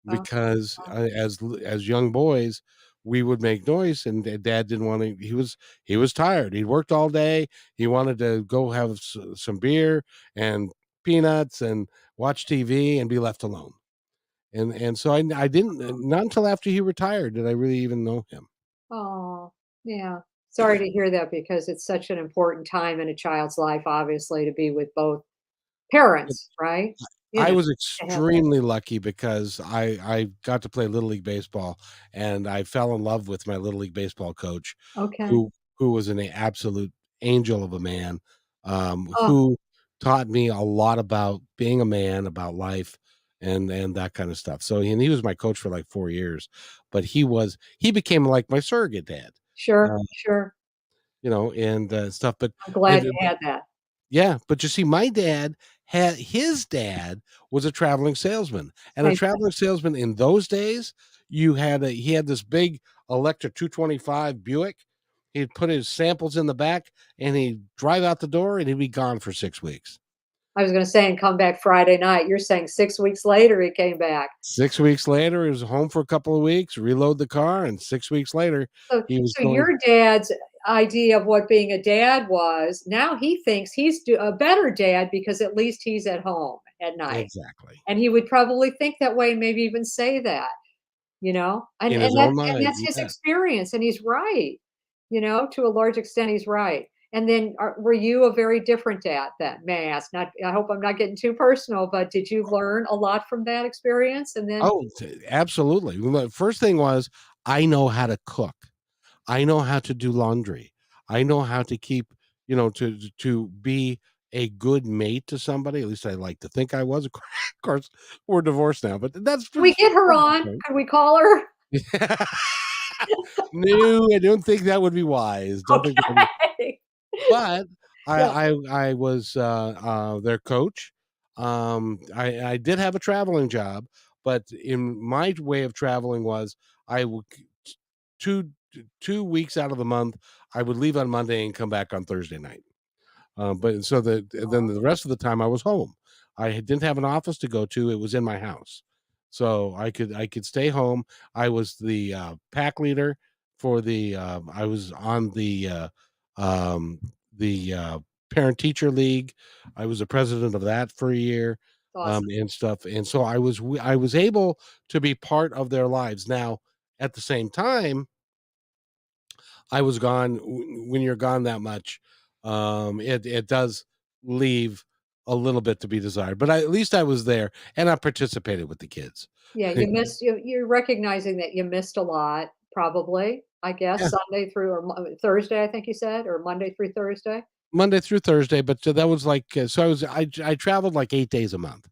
B: Uh,
A: because,
B: uh,
A: as young boys, we would make noise, and dad didn't want to. He was tired. He'd worked all day. He wanted to go have some beer and peanuts and watch TV and be left alone. And so I didn't, not until after he retired did I really even know him.
B: oh, yeah. Sorry to hear that because it's such an important time in a child's life, obviously, to be with both parents, right? You
A: I
B: know,
A: was
B: to have that.
A: extremely lucky because I got to play little league baseball, and I fell in love with my little league baseball coach,
B: Okay.
A: who was an absolute angel of a man,
B: Oh,
A: who taught me a lot about being a man, about life, and that kind of stuff. So, and he was my coach for like 4 years, but he became like my surrogate dad,
B: sure,
A: uh,
B: sure.
A: and stuff. But
B: I'm glad
A: it,
B: you had that.
A: yeah, but you see, my dad had his dad was a traveling salesman, and a
B: Same thing.
A: traveling salesman in those days, he had this big electric 225 Buick. He'd put his samples in the back, and he'd drive out the door, and he'd be gone for 6 weeks.
B: I was gonna say and come back Friday night. You're saying 6 weeks later he came back.
A: 6 weeks later, he was home for a couple of weeks, reload the car, and 6 weeks later,
B: So
A: he was
B: so
A: going.
B: your dad's idea of what being a dad was, now he thinks he's a better dad because at least he's at home at night.
A: Exactly.
B: And he would probably think that way and maybe even say that, And
A: In
B: and
A: his
B: that
A: own
B: and
A: mind,
B: that's his
A: yeah.
B: experience, and he's right, to a large extent, he's right. And then, were you a very different dad then? May I ask? Not I hope I'm not getting too personal, but did you learn a lot from that experience? And then
A: Oh, absolutely. Well, the first thing was, I know how to cook. I know how to do laundry. I know how to keep to be a good mate to somebody. At least I like to think I was. Of course, we're divorced now, but that's
B: Can we
A: just
B: get her on? Could we call her?
A: no. I don't think that would be wise. Don't think that would be.
B: Okay.
A: But
B: Yeah.
A: I was their coach. I did have a traveling job, but in my way of traveling was I would two 2 weeks out of the month I would leave on Monday and come back on Thursday night. But so then the rest of the time I was home. Didn't have an office to go to. It was in my house, so I could stay home. I was the pack leader for the. I was on um, the parent teacher league. I was the president of that for a year,
B: Awesome.
A: and stuff. And so I was able to be part of their lives. Now, at the same time, I was gone. When you're gone that much, it does leave a little bit to be desired. But at least I was there and I participated with the kids.
B: Yeah, you missed you're recognizing that you missed a lot, probably, I guess,
A: Yeah,
B: Sunday through or Thursday, I think you said, or Monday through Thursday?
A: Monday through Thursday. But that was like so I traveled like 8 days a month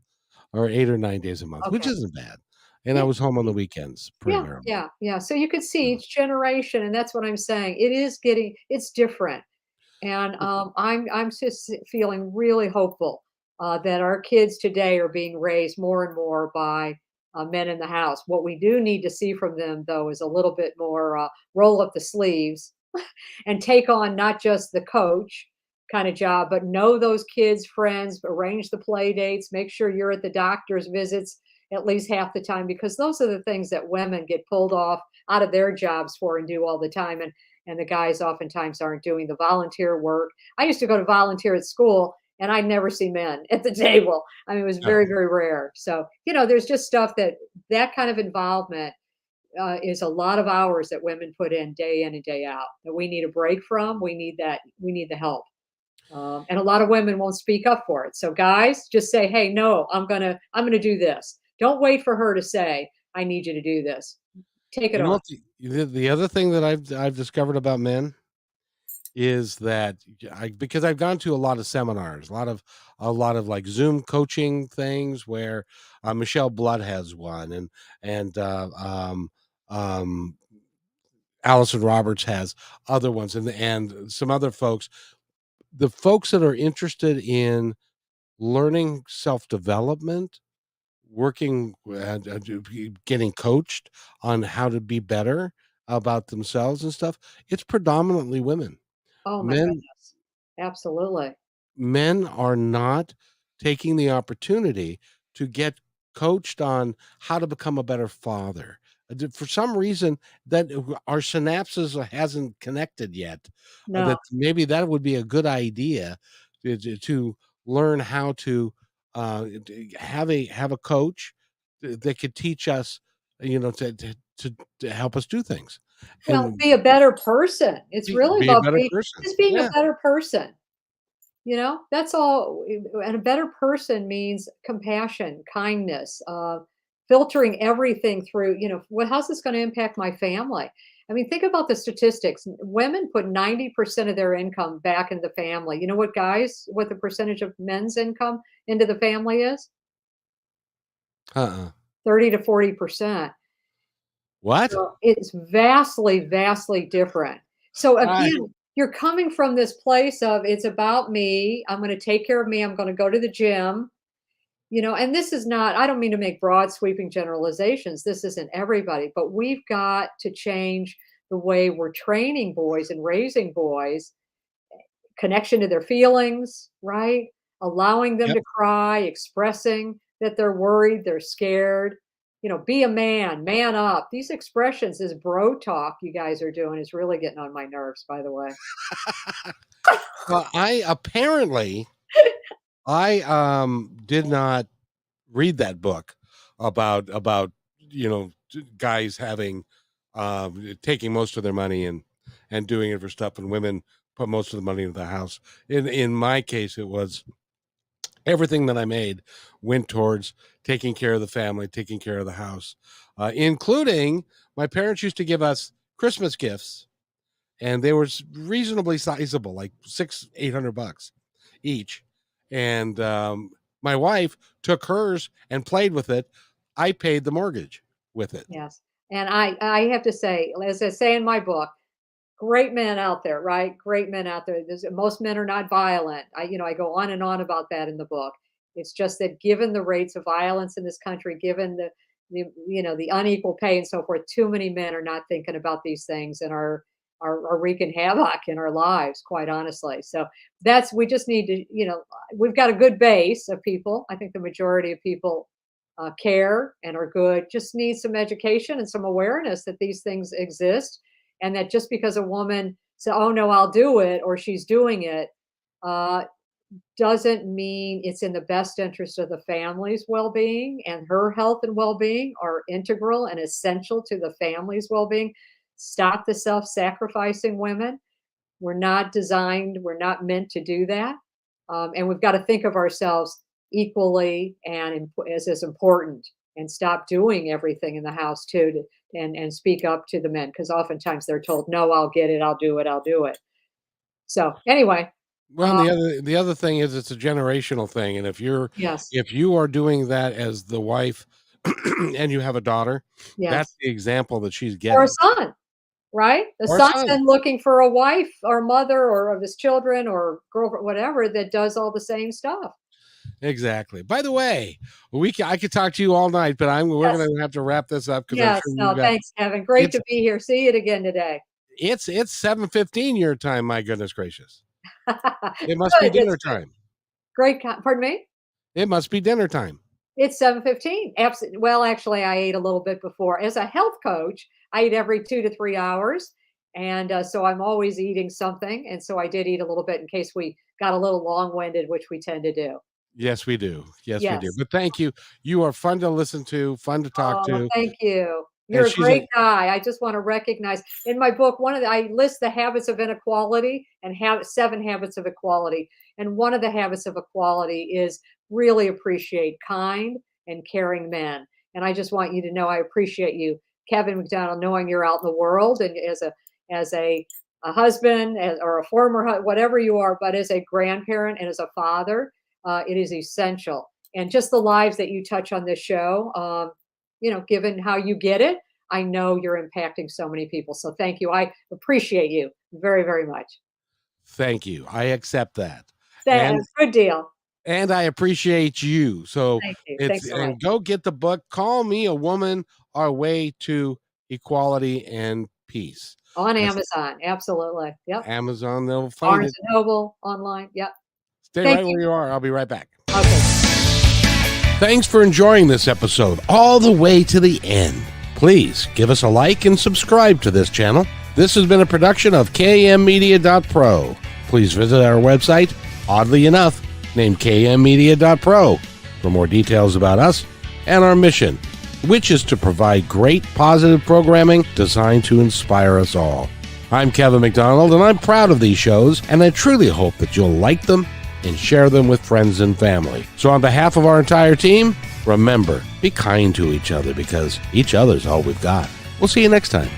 A: or 8 or 9 days a month, which
B: Okay.
A: isn't bad. And I
B: Yeah.
A: was home on the weekends
B: Yeah,
A: primarily.
B: yeah, yeah. So you could see each generation, and that's what I'm saying. It's different. And I'm just feeling really hopeful that our kids today are being raised more and more by men in the house. What we do need to see from them, though, is a little bit more roll up the sleeves and take on not just the coach kind of job, but know those kids' friends, arrange the play dates, make sure you're at the doctor's visits at least half the time, because those are the things that women get pulled off out of their jobs for and do all the time. And the guys oftentimes aren't doing the volunteer work. I used to go to volunteer at school and I'd never see men at the table. I mean, it was
A: Oh,
B: very, very rare. So, there's just stuff that kind of involvement is a lot of hours that women put in and day out that we need a break from. We need the help. And a lot of women won't speak up for it. So guys, just say, "Hey, no, I'm gonna do this." Don't wait for her to say, "I need you to do this." Take it
A: you know
B: on.
A: what? The other thing that I've discovered about men is that because I've gone to a lot of seminars, a lot of like Zoom coaching things where Michelle Blood has one, and um, Allison Roberts has other ones, and some other folks. The folks that are interested in learning self development, working, getting coached on how to be better about themselves and stuff. It's predominantly women.
B: Oh my
A: Men
B: goodness. Absolutely.
A: men are not taking the opportunity to get coached on how to become a better father. For some reason, that our synapses hasn't connected yet.
B: No.
A: That maybe that would be a good idea to learn how to have a coach that could teach us, to help us do things
B: Well,
A: and
B: be a better person. It's really
A: be a
B: about
A: better person.
B: just being a
A: Yeah.
B: better person. That's all. And a better person means compassion, kindness, filtering everything through, how's this going to impact my family? I mean, think about the statistics. Women put 90% of their income back into the family. You know what the percentage of men's income into the family is?
A: Uh-uh.
B: 30 to 40%.
A: What?
B: So it's vastly, vastly different. So
A: I
B: again, you're coming from this place of it's about me. I'm going to take care of me. I'm going to go to the gym. And this is not, I don't mean to make broad sweeping generalizations. This isn't everybody, but we've got to change the way we're training boys and raising boys, connection to their feelings, right? Allowing them
A: Yep.
B: to cry, expressing that they're worried, they're scared. Be a man, man up. These expressions, this bro talk you guys are doing is really getting on my nerves, by the way.
A: Well, I did not read that book about guys having taking most of their money and doing it for stuff, and women put most of the money into the house. In my case, it was everything that I made went towards taking care of the family, taking care of the house, including my parents used to give us Christmas gifts and they were reasonably sizable, like $800 each. And my wife took hers and played with it. I paid the mortgage with it.
B: Yes. And I have to say, as I say in my book, great men out there, right? Great men out there. Most men are not violent. I go on and on about that in the book. It's just that given the rates of violence in this country, given the unequal pay and so forth, too many men are not thinking about these things and are wreaking havoc in our lives, quite honestly. So we just need to, we've got a good base of people. I think the majority of people care and are good, just need some education and some awareness that these things exist, and that just because a woman says, "Oh no, I'll do it," or she's doing it, uh, doesn't mean it's in the best interest of the family's well-being, and her health and well-being are integral and essential to the family's well-being. Stop the self-sacrificing women. We're not meant to do that. And we've got to think of ourselves equally and as important, and stop doing everything in the house too, and speak up to the men, because oftentimes they're told, no, I'll get it, I'll do it. So anyway,
A: Well, the other thing is it's a generational thing, and
B: yes,
A: if you are doing that as the wife and you have a daughter, that's
B: yes,
A: the example that she's
B: or a
A: getting.
B: son, right? The
A: Or a
B: son's
A: son.
B: then looking for a wife or mother or of his children or girlfriend, whatever, that does all the same stuff.
A: Exactly. By the way, I could talk to you all night, but we're
B: Yes,
A: going to have to wrap this up because I'm
B: yes.
A: sure you've
B: No,
A: got
B: thanks, Kevin. Great
A: it's
B: to be here. See it again today.
A: it's 7:15 your time. My goodness gracious, it must be
B: Good.
A: dinner
B: That's good.
A: time.
B: Pardon me?
A: It must be dinner time.
B: It's 7:15. Well, actually, I ate a little bit before. As a health coach, I eat every 2 to 3 hours, and, so I'm always eating something, and so I did eat a little bit in case we got a little long-winded, which we tend to do.
A: Yes, we do. Yes, we do.
B: Yes.
A: But thank you. You are fun to listen to, fun to talk
B: Oh,
A: to,
B: thank you. You're
A: and
B: a
A: she's a
B: great guy. I just wanna recognize in my book, I list the habits of inequality and 7 habits of equality, and one of the habits of equality is really appreciate kind and caring men, and I just want you to know I appreciate you, Kevin McDonald, knowing you're out in the world and as a husband, or a former whatever you are, but as a grandparent and as a father, it is essential. And just the lives that you touch on this show, given how you get it, I know you're impacting so many people. So thank you. I appreciate you very, very much.
A: Thank you. I accept that. And
B: Good deal.
A: I appreciate you. So
B: Thank you.
A: it's
B: Thanks so much.
A: and go get the book. Call Me a Woman, Our Way to Equality and Peace.
B: On
A: That's
B: Amazon. Absolutely. Yep.
A: Amazon. They'll find
B: Barnes
A: it.
B: and Noble online. Yep.
A: Stay
B: Thank
A: right
B: you.
A: where you are. I'll be right back.
B: Okay.
A: Thanks for enjoying this episode all the way to the end. Please give us a like and subscribe to this channel. This has been a production of kmmedia.pro. Please visit our website, oddly enough, named kmmedia.pro, for more details about us and our mission, which is to provide great positive programming designed to inspire us all. I'm Kevin McDonald, and I'm proud of these shows, and I truly hope that you'll like them and share them with friends and family. So on behalf of our entire team, remember, be kind to each other because each other's all we've got. We'll see you next time.